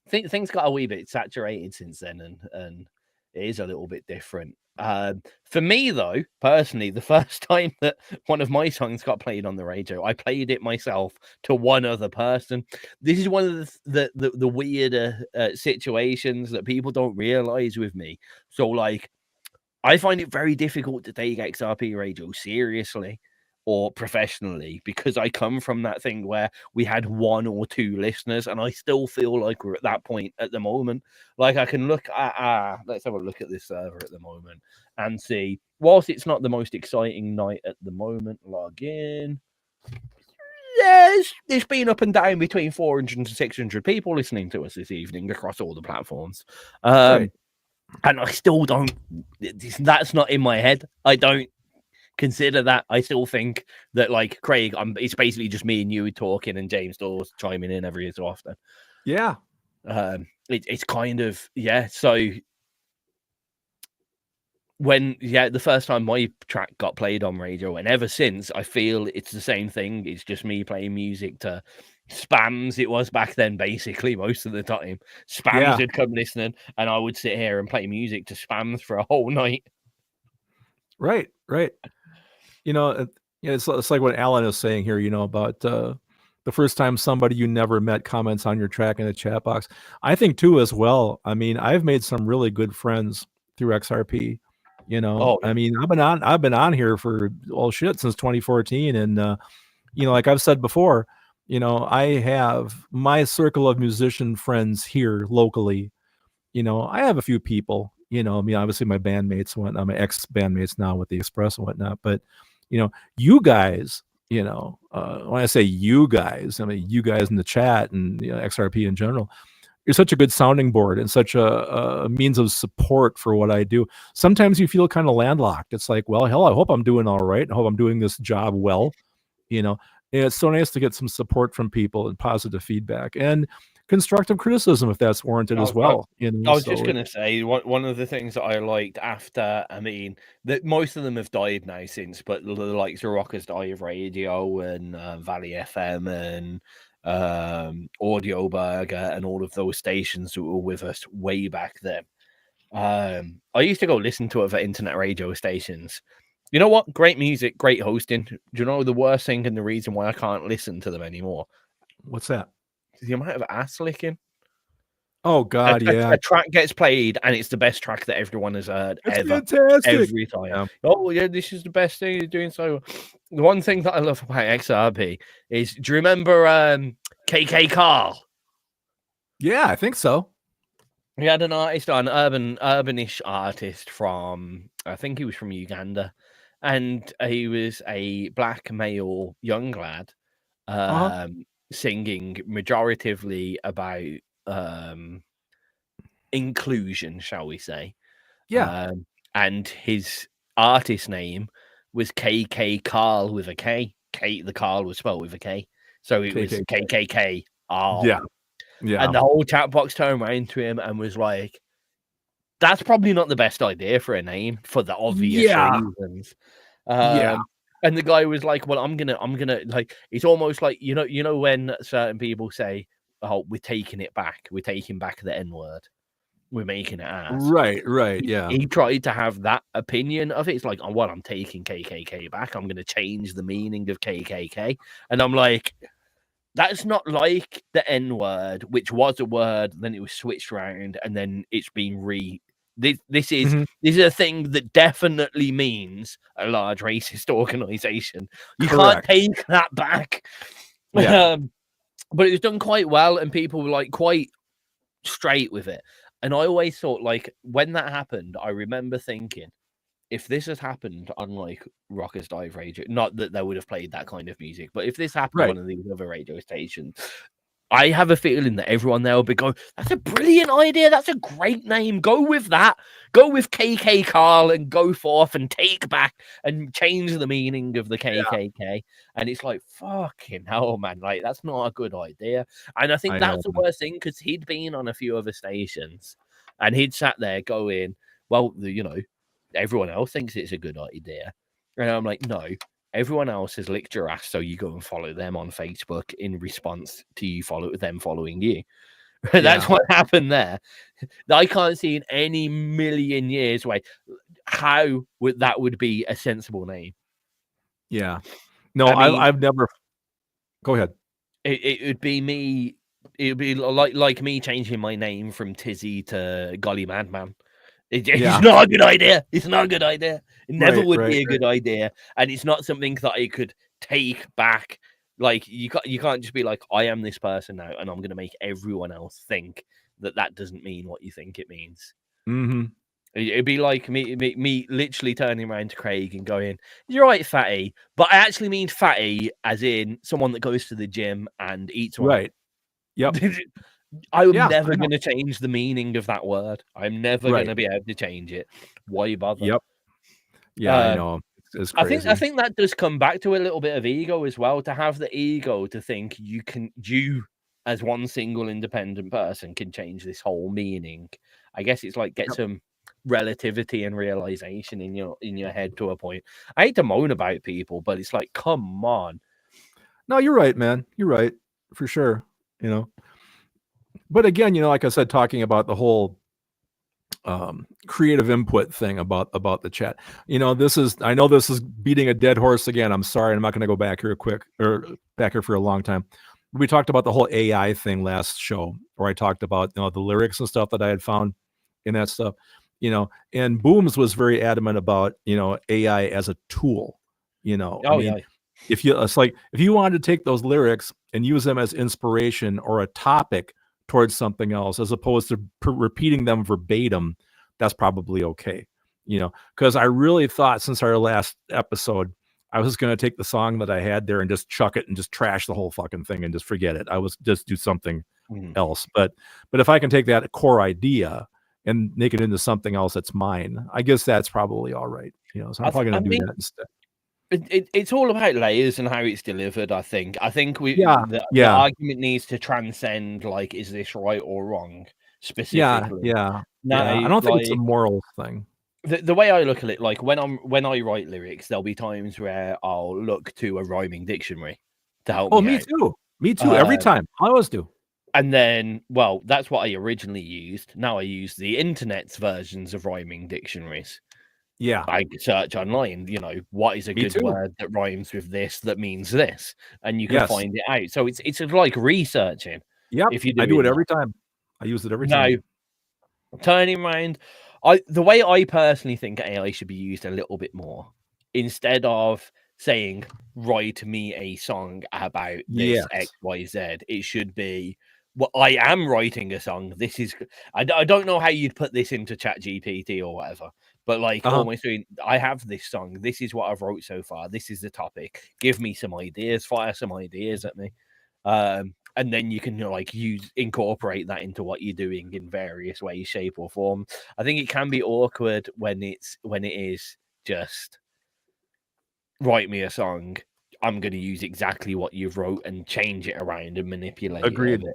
Things got a wee bit saturated since then, and it is a little bit different. For me, though, personally, the first time that one of my songs got played on the radio, I played it myself to one other person. This is one of the weirder situations that people don't realize with me. So, like, I find it very difficult to take XRP radio seriously or professionally because I come from that thing where we had 1 or 2 listeners, and I still feel like we're at that point at the moment. Like, I can look at let's have a look at this server at the moment and see, whilst it's not the most exciting night at the moment, log in. Yes, it's been up and down between 400 and 600 people listening to us this evening across all the platforms. Right. And I still don't, that's not in my head. I don't consider that. I still think that, like, Craig, it's basically just me and you talking and James Dawes chiming in every so often. Yeah. It's kind of, yeah. So the first time my track got played on radio, and ever since, I feel it's the same thing. It's just me playing music to spams. It was back then, basically, most of the time. Spams would come listening, and I would sit here and play music to spams for a whole night. Right. You know, it's like what Alan is saying here, you know, about the first time somebody you never met comments on your track in the chat box. I think, too, as well. I mean, I've made some really good friends through XRP. You know, I mean, I've been on here for since 2014. And, you know, like I've said before, you know, I have my circle of musician friends here locally. You know, I have a few people, you know, I mean, obviously my bandmates and whatnot, my ex-bandmates now with the Express and whatnot. But, you know, you guys, you know, when I say you guys, I mean, you guys in the chat and, you know, XRP in general, you're such a good sounding board and such a means of support for what I do. Sometimes you feel kind of landlocked. It's like, well, hell, I hope I'm doing all right. I hope I'm doing this job well. You know, and it's so nice to get some support from people and positive feedback and constructive criticism if that's warranted as well. You know, I was just going to say, one of the things that I liked after, I mean, that most of them have died now since, but the likes of Rockers Dive Radio and Valley FM and Audio Burger and all of those stations that were with us way back then. I used to go listen to other internet radio stations. You know what? Great music, great hosting. Do you know the worst thing and the reason why I can't listen to them anymore? What's that? The amount of ass licking. Oh God, yeah. A track gets played and it's the best track that everyone has heard ever. Fantastic. Every time. Yeah. Oh yeah, this is the best thing. You're doing so. The one thing that I love about XRP is, do you remember KK Carl? Yeah, I think so. He had an artist, an urbanish artist from, I think he was from Uganda, and he was a black male young lad, singing majoritively about inclusion, shall we say? Yeah. And his artist name was KK Carl with a K. The Carl was spelled with a K, so it was KKK. Yeah. And the whole chat box turned around to him and was like, "That's probably not the best idea for a name for the obvious reasons." And the guy was like, "Well, I'm gonna like." It's almost like you know when certain people say, "Oh, we're taking it back. We're taking back the N-word. We're making it ass." Right. Yeah. He tried to have that opinion of it. It's like, "Oh, well, I'm taking KKK back. I'm gonna change the meaning of KKK," and I'm like, that's not like the N-word, which was a word, then it was switched around, and then it's been This is a thing that definitely means a large racist organization. You can't take that back. Yeah. But it was done quite well, and people were like quite straight with it. And I always thought, like, when that happened, I remember thinking, if this had happened on like Rockers Dive Radio, not that they would have played that kind of music, but if this happened on one of these other radio stations, I have a feeling that everyone there will be going, that's a brilliant idea. That's a great name. Go with that. Go with KK Carl and go forth and take back and change the meaning of the KKK. Yeah. And it's like, fucking hell, man. Like, that's not a good idea. And I think that's the worst thing, because he'd been on a few other stations and he'd sat there going, well, you know, everyone else thinks it's a good idea. And I'm like, no. Everyone else has licked your ass, so you go and follow them on Facebook in response to you following you. That's what happened there. I can't see in any million years way how that would be a sensible name. Yeah. No, I mean, I've never. Go ahead. It would be me. It would be like me changing my name from Tizzy to Golly Madman. It's not a good idea. It's not a good idea. It never would be a good idea, and it's not something that I could take back. Like, you can't just be like, I am this person now, and I'm going to make everyone else think that doesn't mean what you think it means. Mm-hmm. It'd be like me literally turning around to Craig and going, "You're right, fatty," but I actually mean fatty as in someone that goes to the gym and eats one. Right. Yep. I'm never going to change the meaning of that word. I'm never going to be able to change it. Why bother? Yep. Yeah, I know. It's crazy. I think that does come back to a little bit of ego as well. To have the ego to think you as one single independent person can change this whole meaning. I guess it's like get some relativity and realization in your head to a point. I hate to moan about people, but it's like, come on. No, you're right, man. You're right for sure. You know. But again, you know, like I said, talking about the whole creative input thing about the chat. You know, I know this is beating a dead horse again. I'm sorry, I'm not going to go back here back here for a long time. We talked about the whole AI thing last show, where I talked about, you know, the lyrics and stuff that I had found in that stuff. You know, and Booms was very adamant about, you know, AI as a tool. You know, if you wanted to take those lyrics and use them as inspiration or a topic towards something else, as opposed to repeating them verbatim, that's probably okay. You know, because I really thought since our last episode, I was going to take the song that I had there and just chuck it and just trash the whole fucking thing and just forget it. I was just do something else. But if I can take that core idea and make it into something else that's mine, I guess that's probably all right. You know, so I'm probably going to do that instead. It's all about layers and how it's delivered. I think the argument needs to transcend, like, is this right or wrong specifically? No, I don't think it's a moral thing. The way I look at it, like when I write lyrics, there'll be times where I'll look to a rhyming dictionary to help me. Oh, me too. Me too. Every time. I always do. And then, well, that's what I originally used. Now I use the internet's versions of rhyming dictionaries. Yeah, I search online, you know, what is a good word that rhymes with this that means this, and you can find it out. So it's like researching. Yeah, I do it every time. I use it every time. Now, turning around, the way I personally think AI should be used a little bit more, instead of saying, write me a song about this XYZ, it should be, well, I am writing a song. This is, I don't know how you'd put this into ChatGPT or whatever, but like almost doing, I have this song. This is what I've wrote so far. This is the topic. Give me some ideas. Fire some ideas at me. And then you can, like, incorporate that into what you're doing in various ways, shape, or form. I think it can be awkward when it is just write me a song. I'm going to use exactly what you've wrote and change it around and manipulate Agreed. it.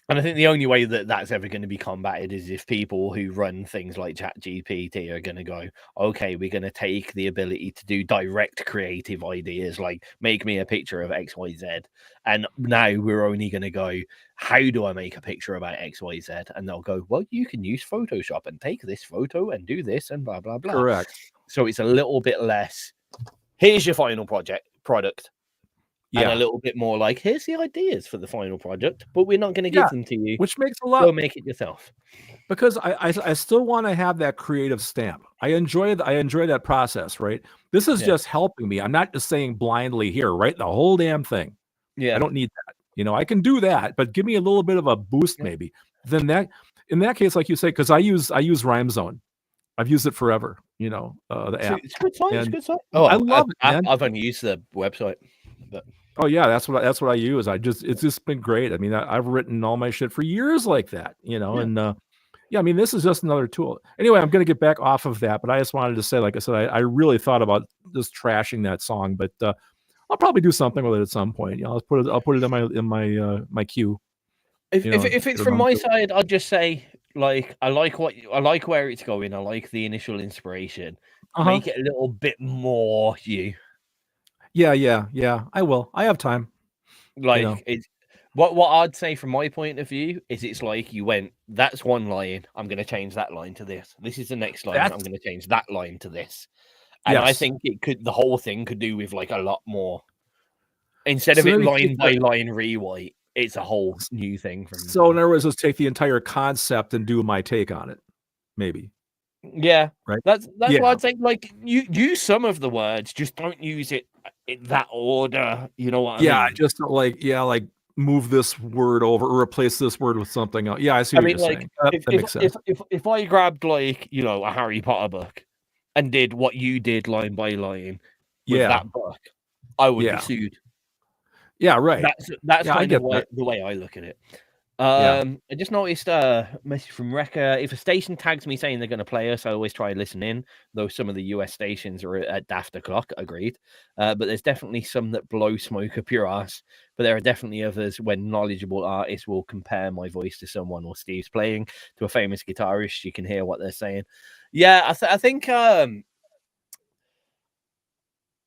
And I think the only way that that's ever going to be combated is if people who run things like ChatGPT are going to go, okay, we're going to take the ability to do direct creative ideas, like make me a picture of XYZ. And now we're only going to go, how do I make a picture about XYZ? And they'll go, well, you can use Photoshop and take this photo and do this and blah, blah, blah. Correct. So it's a little bit less, here's your final product. And a little bit more like, here's the ideas for the final project, but we're not going to give them to you. Which makes a lot. Go make it yourself. because I still want to have that creative stamp. I enjoy that process, right? This is just helping me. I'm not just saying blindly here, right? The whole damn thing. Yeah. I don't need that. I can do that, but give me a little bit of a boost, maybe. Then in that case, like you say, because I use Rhyme Zone. I've used it forever. The app. It's a good site. It's a good site. Oh, I love it, man. I've only used the website, but oh yeah, that's what I use. It's just been great. I mean, I've written all my shit for years like that. And I mean, this is just another tool. Anyway, I'm going to get back off of that, but I just wanted to say, like I said, I really thought about just trashing that song, but I'll probably do something with it at some point. I'll put it in my queue. If it's from my side, I'd just say, like, I like where it's going. I like the initial inspiration. Make it a little bit more you. Yeah. I will. I have time. Like it's what I'd say from my point of view is it's like you went, that's one line. I'm going to change that line to this. This is the next line. I'm going to change that line to this. And I think the whole thing could do with like a lot more. Instead of it line by line rewrite, it's a whole new thing. So in other words, let's take the entire concept and do my take on it. Maybe. Yeah. Right. That's what I'd say. Like, you use some of the words, just don't use it in that order. You know what I mean? Yeah, just like move this word over or replace this word with something else. Yeah, I see what you're saying. That makes sense. If I grabbed like, a Harry Potter book and did what you did line by line with that book, I would be sued. Yeah, right. That's kind of the way I look at it. I just noticed a message from REKKR. If a station tags me saying they're going to play us, I always try to listen in, though some of the US stations are at daft o'clock, agreed. But there's definitely some that blow smoke up your ass. But there are definitely others when knowledgeable artists will compare my voice to someone or Steve's playing to a famous guitarist. You can hear what they're saying. Yeah, I think...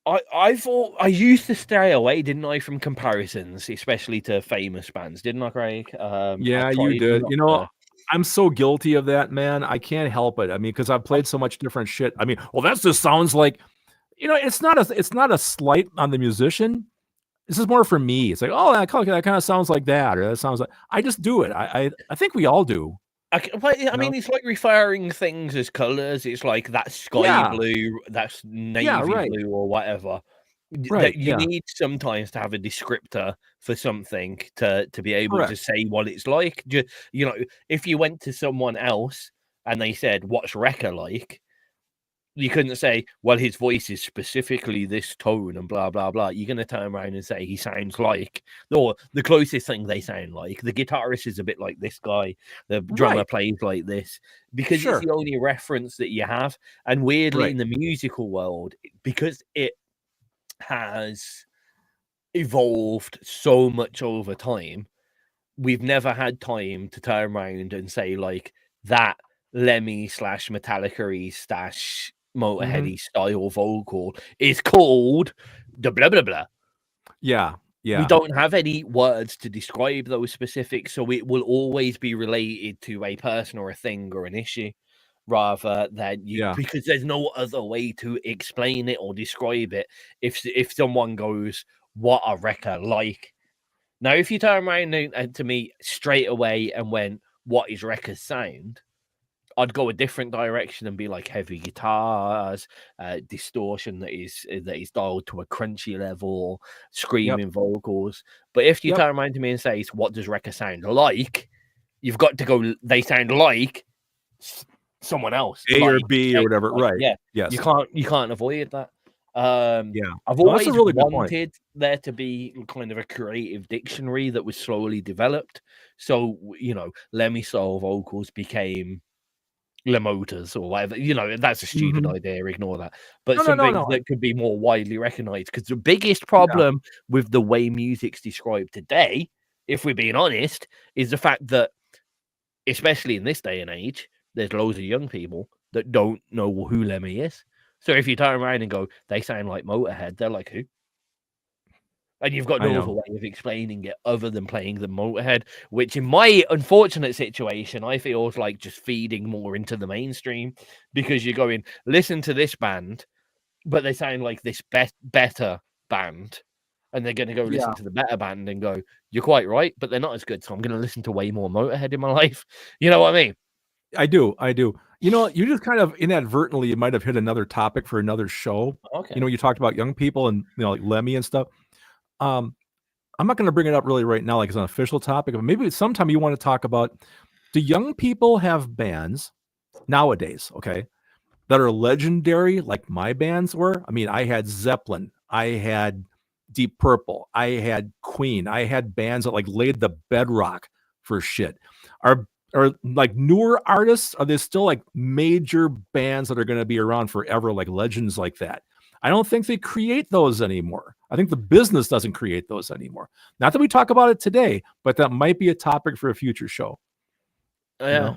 I thought I used to stay away, didn't I, from comparisons, especially to famous bands, didn't I, Craig? Yeah, you did. I'm so guilty of that, man. I can't help it. I mean, because I've played so much different shit. I mean, well, that just sounds like, it's not a slight on the musician. This is more for me. It's like, oh, that kind of sounds like that, or that sounds like. I just do it. I think we all do. I mean, it's like referring things as colors. It's like that sky blue, that's navy blue, or whatever. Right. You need sometimes to have a descriptor for something to be able to say what it's like. If you went to someone else and they said, "What's REKKR like?" You couldn't say, well, his voice is specifically this tone and blah, blah, blah. You're going to turn around and say he sounds like, or the closest thing they sound like. The guitarist is a bit like this guy. The drummer plays like this. Because it's the only reference that you have. And weirdly, in the musical world, because it has evolved so much over time, we've never had time to turn around and say, like, that Lemmy / Metallica / Motorheady style vocal is called the blah blah blah. Yeah. We don't have any words to describe those specifics, so it will always be related to a person or a thing or an issue, rather than because there's no other way to explain it or describe it. If someone goes, "What are REKKR like?" Now, if you turn around to me straight away and went, "What is REKKR's sound?" I'd go a different direction and be like heavy guitars, distortion that is dialed to a crunchy level, screaming vocals. But if you turn around to me and say, "What does REKKR sound like?" You've got to go, they sound like someone else, A or B or whatever. Right? Yeah. Yes. You can't avoid that. I've always always wanted there to be kind of a creative dictionary that was slowly developed. So Lemmy style vocals became Lemoters or whatever, that's a stupid idea, ignore that. But something that could be more widely recognized, because the biggest problem with the way music's described today, if we're being honest, is the fact that, especially in this day and age, there's loads of young people that don't know who Lemmy is. So if you turn around and go, they sound like Motorhead, they're like, who? And you've got no other way of explaining it other than playing the Motorhead, which in my unfortunate situation, I feel is like just feeding more into the mainstream, because you're going, listen to this band, but they sound like this better band. And they're going to go listen to the better band and go, you're quite right, but they're not as good. So I'm going to listen to way more Motorhead in my life. You know what I mean? I do. You know, you just kind of inadvertently, you might have hit another topic for another show. Okay. You know, you talked about young people and, you know, like Lemmy and stuff. I'm not going to bring it up really right now, like it's an official topic, but maybe sometime you want to talk about, do young people have bands nowadays, okay, that are legendary like my bands were? I mean, I had Zeppelin, I had Deep Purple, I had Queen, I had bands that like laid the bedrock for shit. Are like newer artists, are they still like major bands that are going to be around forever, like legends like that? I don't think they create those anymore. I think the business doesn't create those anymore. Not that we talk about it today, but that might be a topic for a future show. Yeah,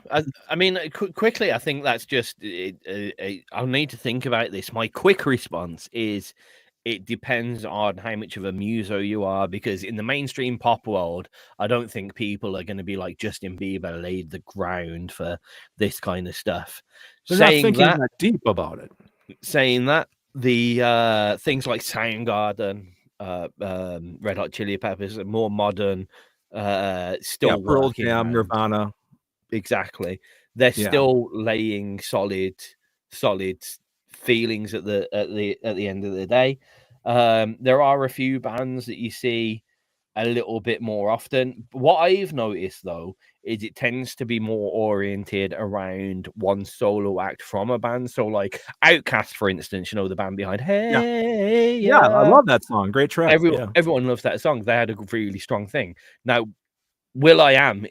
I mean, quickly, I think that's just. I'll need to think about this. My quick response is, it depends on how much of a muso you are, because in the mainstream pop world, I don't think people are going to be like Justin Bieber laid the ground for this kind of stuff. They're not thinking that deep about it. Saying that, the things like Soundgarden, Red Hot Chili Peppers are more modern, still Pearl Jam, Nirvana. Exactly. They're still laying solid feelings at the end of the day. There are a few bands that you see a little bit more often. What I've noticed though is it tends to be more oriented around one solo act from a band. So like Outkast, for instance, you know, the band behind Hey Yeah, I love that song. Great track. Everyone loves that song. They had a really strong thing. Now, will.i.am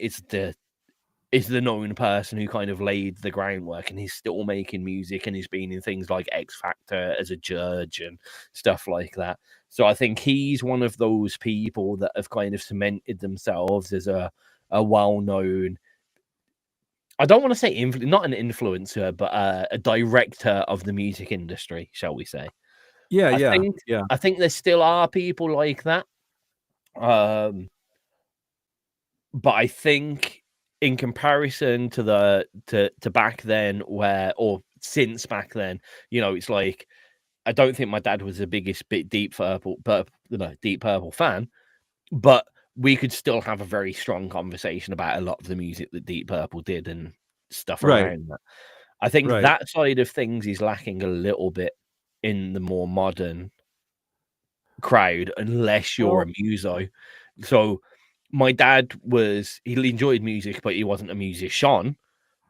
is the known person who kind of laid the groundwork, and he's still making music, and he's been in things like X Factor as a judge and stuff like that. So I think he's one of those people that have kind of cemented themselves as a well-known, I don't want to say not an influencer, but a director of the music industry, shall we say. I think there still are people like that. But I think in comparison to to back then, since back then, you know, it's like, I don't think my dad was the biggest Deep Purple fan, but we could still have a very strong conversation about a lot of the music that Deep Purple did and stuff around that. I think that side of things is lacking a little bit in the more modern crowd, unless you're a muso. So my dad he enjoyed music, but he wasn't a musician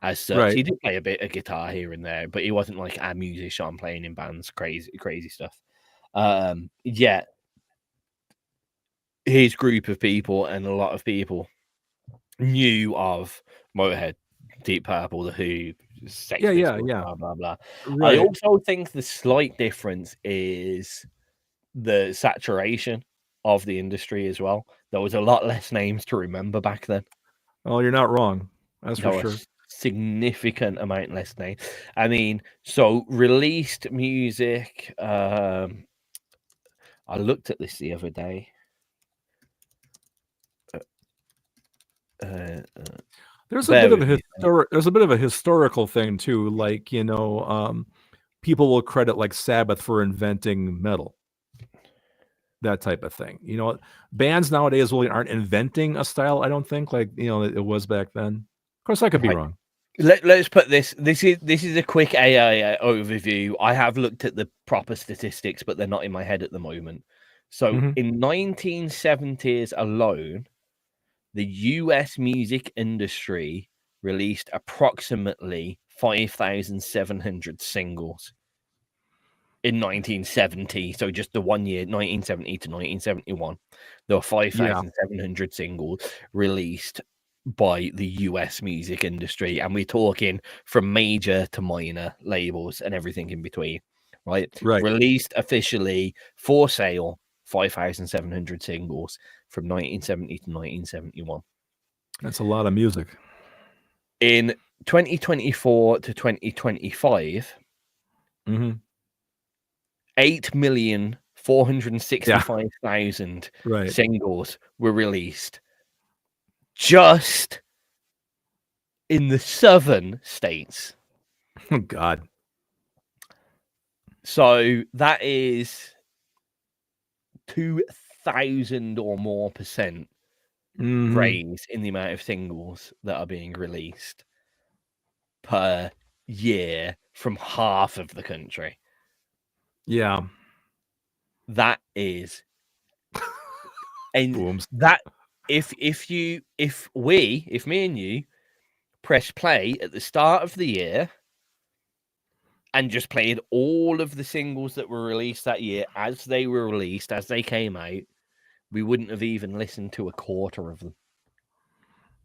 as such. He did play a bit of guitar here and there, but he wasn't like a musician playing in bands, crazy stuff. Yet his group of people and a lot of people knew of Motorhead, Deep Purple, The Who, Sex Pistols, blah, blah, blah. I also think the slight difference is the saturation of the industry as well. There was a lot less names to remember back then. Oh, you're not wrong. That's for sure. Significant amount less names. I mean, so released music. I looked at this the other day. There's a bit of a historical thing too. Like, you know, people will credit like Sabbath for inventing metal. That type of thing. You know, bands nowadays really aren't inventing a style, I don't think, like, you know, it was back then. Of course, I could be wrong. Let's put this. This is a quick AI overview. I have looked at the proper statistics, but they're not in my head at the moment. So in 1970s alone, the US music industry released approximately 5,700 singles. In 1970, so just the 1 year, 1970 to 1971, there were 5,700 singles released by the US music industry, and we're talking from major to minor labels and everything in between, right? Released officially for sale, 5,700 singles from 1970 to 1971. That's a lot of music. In 2024 to 2025, 8,465,000 singles were released just in the southern states. Oh, God. So that is 2,000 or more % raise in the amount of singles that are being released. per year from half of the country. Yeah. That is, and Booms. that if me and you press play at the start of the year and just played all of the singles that were released that year as they were released, as they came out, we wouldn't have even listened to a quarter of them.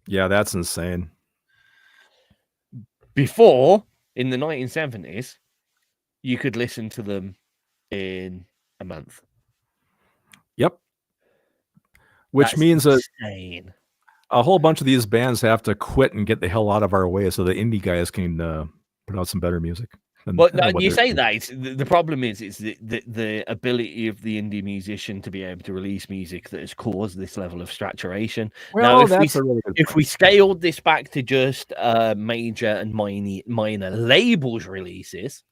Yeah, that's insane. Before, in the 1970s, you could listen to them in a month. Yep. Which means insane. That a whole bunch of these bands have to quit and get the hell out of our way so the indie guys can put out some better music. But you say that the problem is the ability of the indie musician to be able to release music that has caused this level of saturation. Well, now, if we scaled this back to just major and minor labels releases,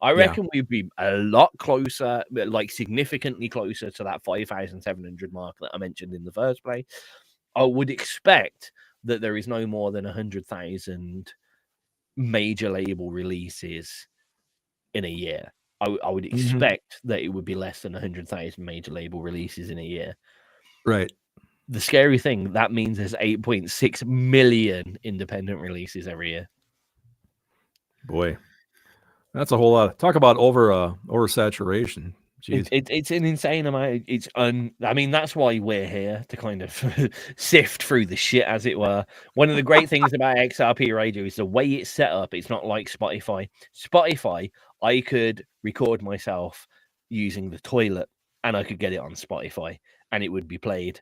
I reckon we'd be a lot closer, like significantly closer to that 5,700 mark that I mentioned in the first place. I would expect that there is no more than 100,000 major label releases in a year. I would expect that it would be less than 100,000 major label releases in a year. Right. The scary thing, that means there's 8.6 million independent releases every year. Boy, that's a whole lot. Talk about oversaturation. It's an insane amount. I mean, that's why we're here, to kind of sift through the shit, as it were. One of the great things about XRP Radio is the way it's set up. It's not like Spotify. Spotify, I could record myself using the toilet and I could get it on Spotify and it would be played.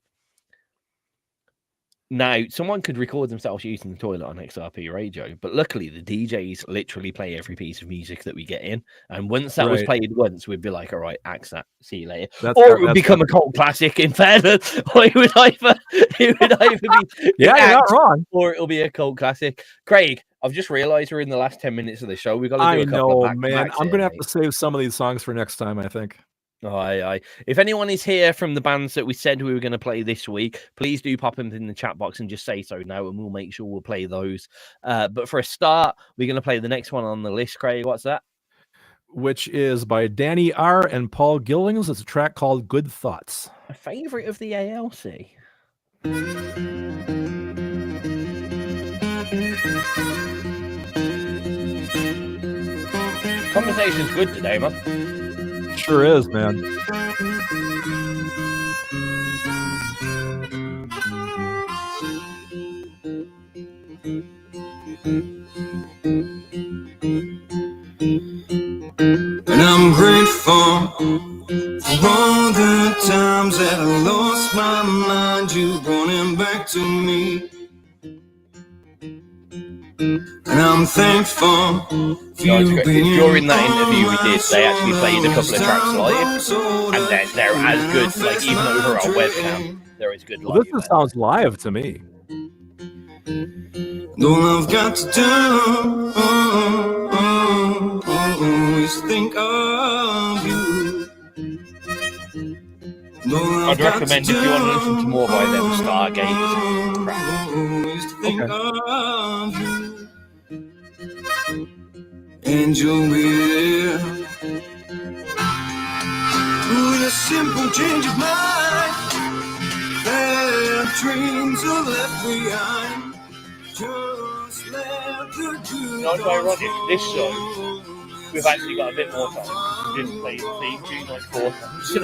Now, someone could record themselves using the toilet on XRP Radio, but luckily the DJs literally play every piece of music that we get in. And once that was played once, we'd be like, all right, axe that, see you later. Or it would become a cult classic, in fairness. Or it would either be you're not wrong. Or it'll be a cult classic. Craig, I've just realized we're in the last 10 minutes of the show. We've got to do a couple of man. I'm going to have to save some of these songs for next time, I think. Aye. If anyone is here from the bands that we said we were going to play this week, please do pop them in the chat box and just say so now, and we'll make sure we'll play those. But for a start, we're going to play the next one on the list. Craig, what's that? Which is by Danny R. and Paul Gillings. It's a track called Good Thoughts. A favorite of the ALC. Conversation's good today, man. Sure is, man. And I'm grateful for all the times that I lost my mind. You brought him back to me. And I'm thankful for you being during that interview we did, they actually played a couple of tracks live, and they're as good, like even over our webcam, they're as good live. Well, this sounds live to me. All I've got to do is think of you. I'd recommend, if you want to listen to more by them, Stargate. Okay. And you'll be there with a simple change of mind. Their dreams are left behind. Just let the good. Not ironic, this song, we've actually got a bit more time. We didn't play the theme tune like 4 times.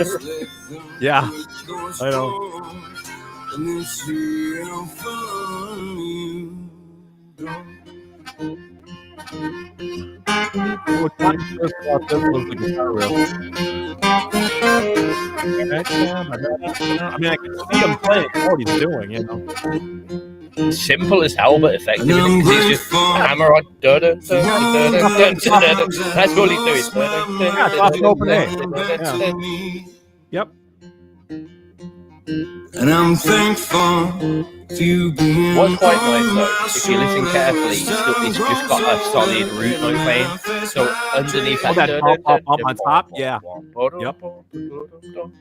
Yeah, I know. And it's real fun you don't. What got me first about this was the guitar riff. I mean, I can see him playing what he's doing, you know. Simple as hell, but effective. It's just hammer on. That's all he's doing. Yeah, it's off an open A. Yeah. Yep. And I'm thankful for you being. What's quite nice though, if you listen carefully, it's just got a solid root note playing. So underneath that up on top, yeah. Yep.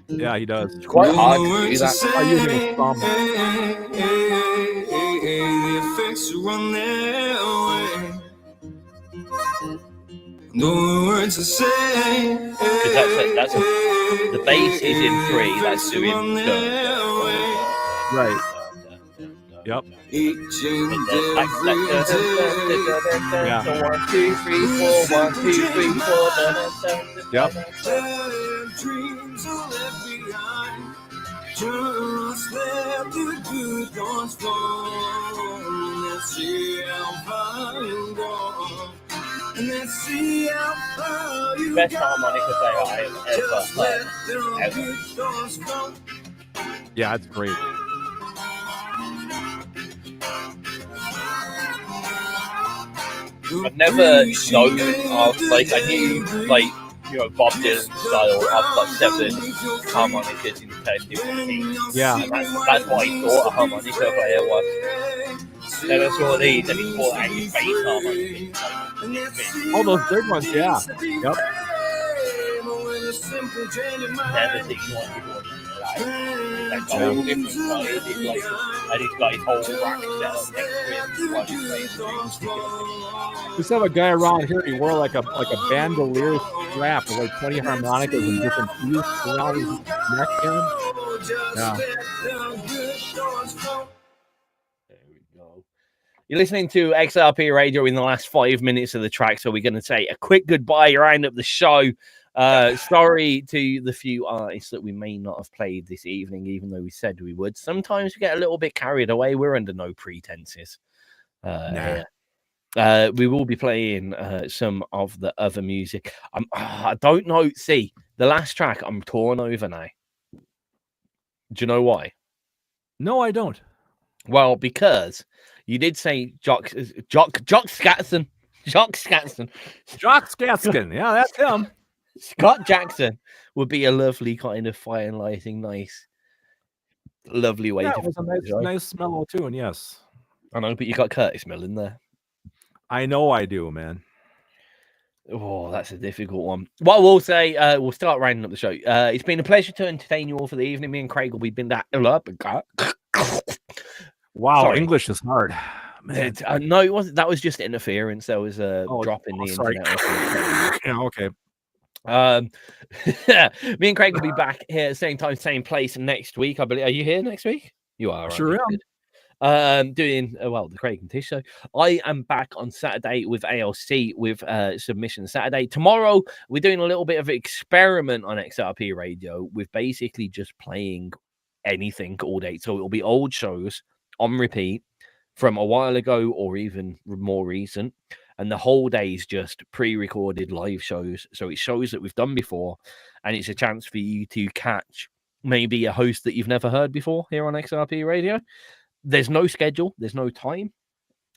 Yeah, he does. It's quite hard to do that. I use it with thumb. The effects run their way. No words to say. Because the bass is in 3. That's doing Right. Yep. Each and every Yeah. So 1, 2, 3, 4. 1, 2, 3, 4. Yep. dreams are left behind. Just let the good ones fall. Let's see how far you go. And let's see how far you Best go. harmonica player I have Just let the ever. good ones go. Yeah, it's great. I've never known of, like, I knew, like, you know, Bob Dylan style of, like, 7 harmonicas in 10 different keys. Yeah. And that's what I thought a harmonica player was. Then I saw these and it's more like a bass harmonica. All those big ones, yeah. Yep. Never seen one before. That's a whole different size. It's like, and he's got his whole rack set up next to him. While he's playing the We used to have a guy around here. He wore like a bandolier strap with like 20 harmonicas and different keys around his neck. Yeah. There we go. You're listening to XRP Radio in the last 5 minutes of the track, so we're going to say a quick goodbye, round up the show. Sorry to the few artists that we may not have played this evening, even though we said we would. Sometimes we get a little bit carried away. We're under no pretenses. Nah. We will be playing some of the other music. I don't know. See, the last track I'm torn over now. Do you know why? No, I don't. Well, because you did say Jock Scatson. Jock Scatson. Jock Scatson. Yeah, that's him. Scott Jackson would be a lovely kind of fire and lighting, nice, lovely way Yeah, to. it was a nice mellow tune. Yes, I know, but you got Curtis Millen there. I know I do, man. Oh, that's a difficult one. What we'll say, we'll start rounding up the show. It's been a pleasure to entertain you all for the evening. Me and Craig will be been that. Wow, Sorry. English is hard. Man. No, it wasn't. That was just interference. There was a drop in the sorry. internet. Yeah, okay. Me and Craig will be back here same time, same place next week. I believe. Are you here next week? You are. Sure am. Doing the Craig and Tizz show. I am back on Saturday with ALC with Submission Saturday. Tomorrow we're doing a little bit of an experiment on XRP Radio with basically just playing anything all day. So it'll be old shows on repeat from a while ago or even more recent. And the whole day is just pre-recorded live shows. So it's shows that we've done before. And it's a chance for you to catch maybe a host that you've never heard before here on XRP Radio. There's no schedule. There's no time.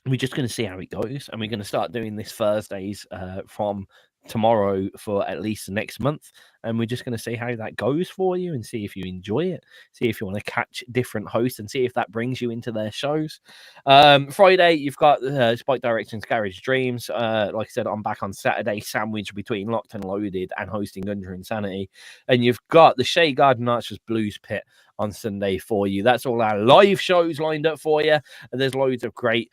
We're just going to see how it goes. And we're going to start doing this Thursdays from tomorrow for at least the next month. And we're just going to see how that goes for you and see if you enjoy it. See if you want to catch different hosts and see if that brings you into their shows. Friday, you've got Spike Direction's Garage Dreams. Like I said, I'm back on Saturday, sandwiched between Locked and Loaded and hosting Under Insanity. And you've got the Shea Garden Archers Blues Pit on Sunday for you. That's all our live shows lined up for you. And there's loads of great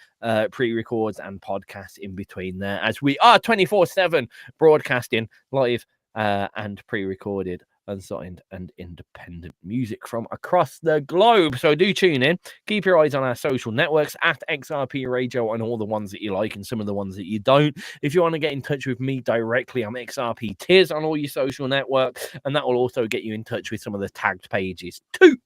pre-records and podcasts in between there, as we are 24/7 broadcasting live and pre-recorded, unsigned and independent music from across the globe. So do tune in. Keep your eyes on our social networks at XRP Radio and all the ones that you like and some of the ones that you don't. If you want to get in touch with me directly, I'm XRP Tizz on all your social networks, and that will also get you in touch with some of the tagged pages too.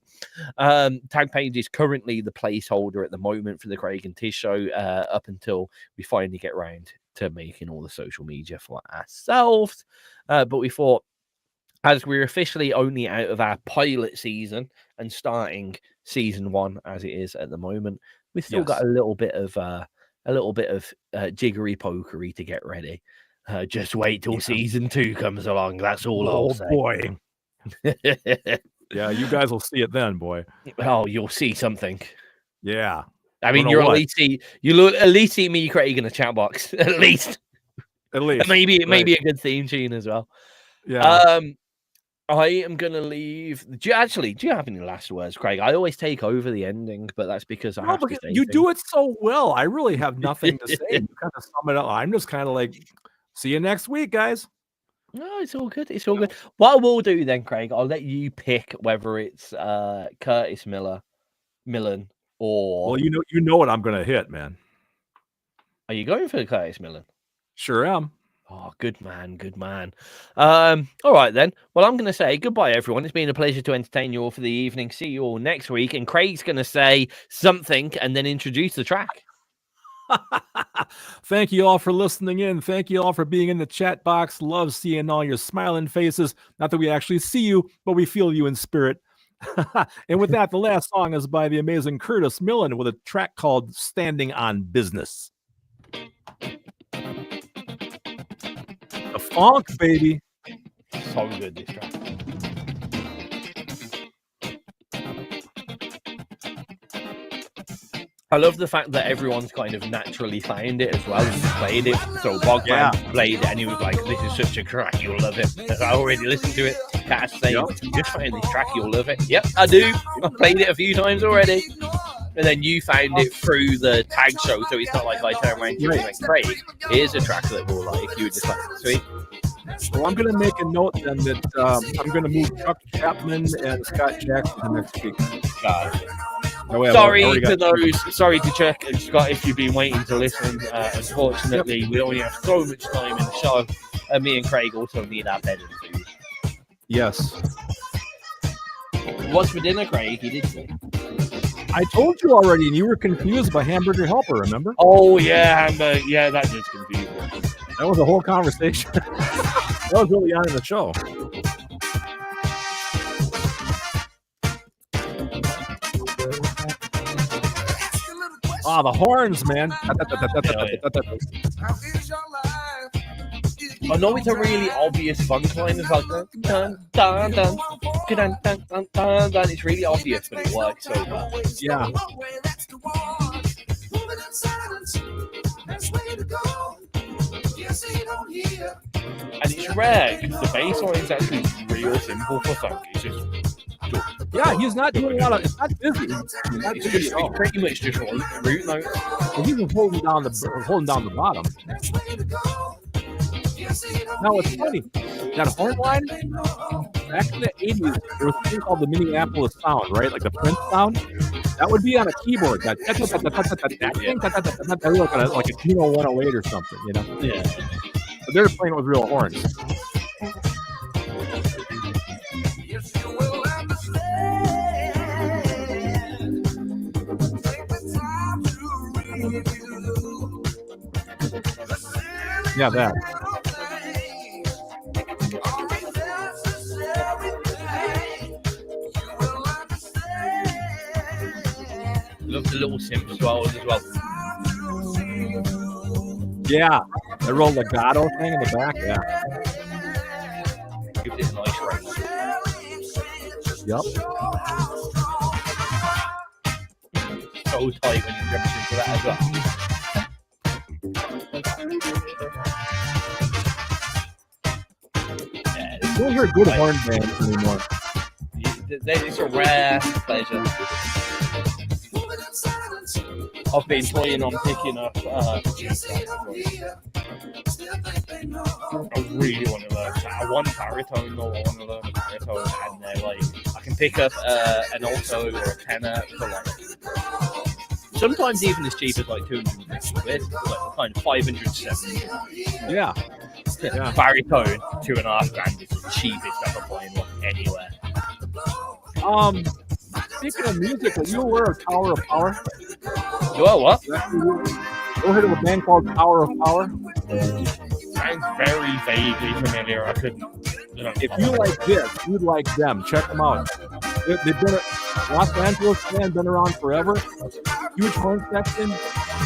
Tag page is currently the placeholder at the moment for the Craig and Tizz show up until we finally get round to making all the social media for ourselves. But we thought, as we're officially only out of our pilot season and starting season 1 as it is at the moment, we've still got a little bit of jiggery pokery to get ready. Just wait till season 2 comes along. That's all I'll say. Boy. Yeah, you guys will see it then, boy. Oh, you'll see something. Yeah. I mean, you'll at least see me, Craig, in a chat box. At least. At least. Maybe a good theme tune as well. Yeah. I am going to leave. Do you have any last words, Craig? I always take over the ending, but that's because I have to say you do it so well. I really have nothing to say. You kind of sum it up. I'm just kind of like, see you next week, guys. No, it's all good. It's all good. What we'll do then, Craig, I'll let you pick whether it's Curtis Millen, or... Well, you know what I'm going to hit, man. Are you going for Curtis Millen? Sure am. Oh, good man, good man. All right, then. Well, I'm going to say goodbye, everyone. It's been a pleasure to entertain you all for the evening. See you all next week. And Craig's going to say something and then introduce the track. Thank you all for listening in. Thank you all for being in the chat box. Love seeing all your smiling faces. Not that we actually see you, but we feel you in spirit. And with that, the last song is by the amazing Curtis Millen with a track called Standing on Business. The funk, baby. So good, this track. I love the fact that everyone's kind of naturally found it as well and played it. So Bogman played it and he was like, this is such a track, you'll love it. And I already listened to it. Cass saying, just found this track, you'll love it. Yep, I do. I've played it a few times already. And then you found it through the tag show, so it's not like I turned around to you and went, Craig, here's a track that we'll like. You were just like, sweet. Well, I'm going to make a note then that I'm going to move Chuck Chapman and Scott Jackson next week. Sorry to Chuck and Scott if you've been waiting to listen. Unfortunately, we only have so much time in the show. And me and Craig also need our bed and food. Yes. What's for dinner, Craig? You did say. I told you already, and you were confused by Hamburger Helper, remember? Oh, yeah, Hamburger. Yeah, that just confused me. That was a whole conversation. That was really on in the show. Ah, the horns, man. I know it's a really obvious funk line. It's like dun dun dun dun dun dun dun dun. It's really obvious, but it works so well. Yeah. And it's rare because the bass line's actually real simple for funk. It's just he's not doing a lot of. It's not busy. It's pretty much just root notes. And he's holding down the bottom. Now it's funny. That horn line, back in the 80s, there was a thing called the Minneapolis sound, right? Like the Prince sound. That would be on a keyboard. That like a Kino 108 or something, you know? Yeah. But they're playing with real horns. Yeah, that. Love the little simp as well. Yeah, the real legato thing in the back. Yeah. Gives it a nice range. Yep. So tight when you jump into that as well. You don't hear good horn bands anymore. It's a rare pleasure. I've been toying on picking up. I really want to learn. I want baritone though. I want to learn a baritone, and they're like, I can pick up an alto or a tenor for like sometimes even as cheap as like 250 quid, like kind of 570. Yeah. Baritone, $2.5 is the cheapest I've ever playing one anywhere. Speaking of music, are you aware of Tower of Power? You are what? You ever heard of a band called Tower of Power? Sounds very vaguely familiar. I couldn't. If you like this, you'd like them. Check them out. They've been a Los Angeles band, been around forever. Huge horn section.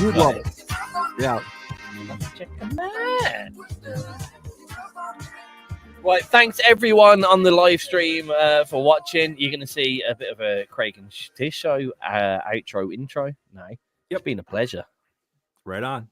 You'd love it. Yeah. Check them out. Right, thanks everyone on the live stream for watching. You're going to see a bit of a Craig and Tizz show outro intro now. It's been a pleasure. Right on.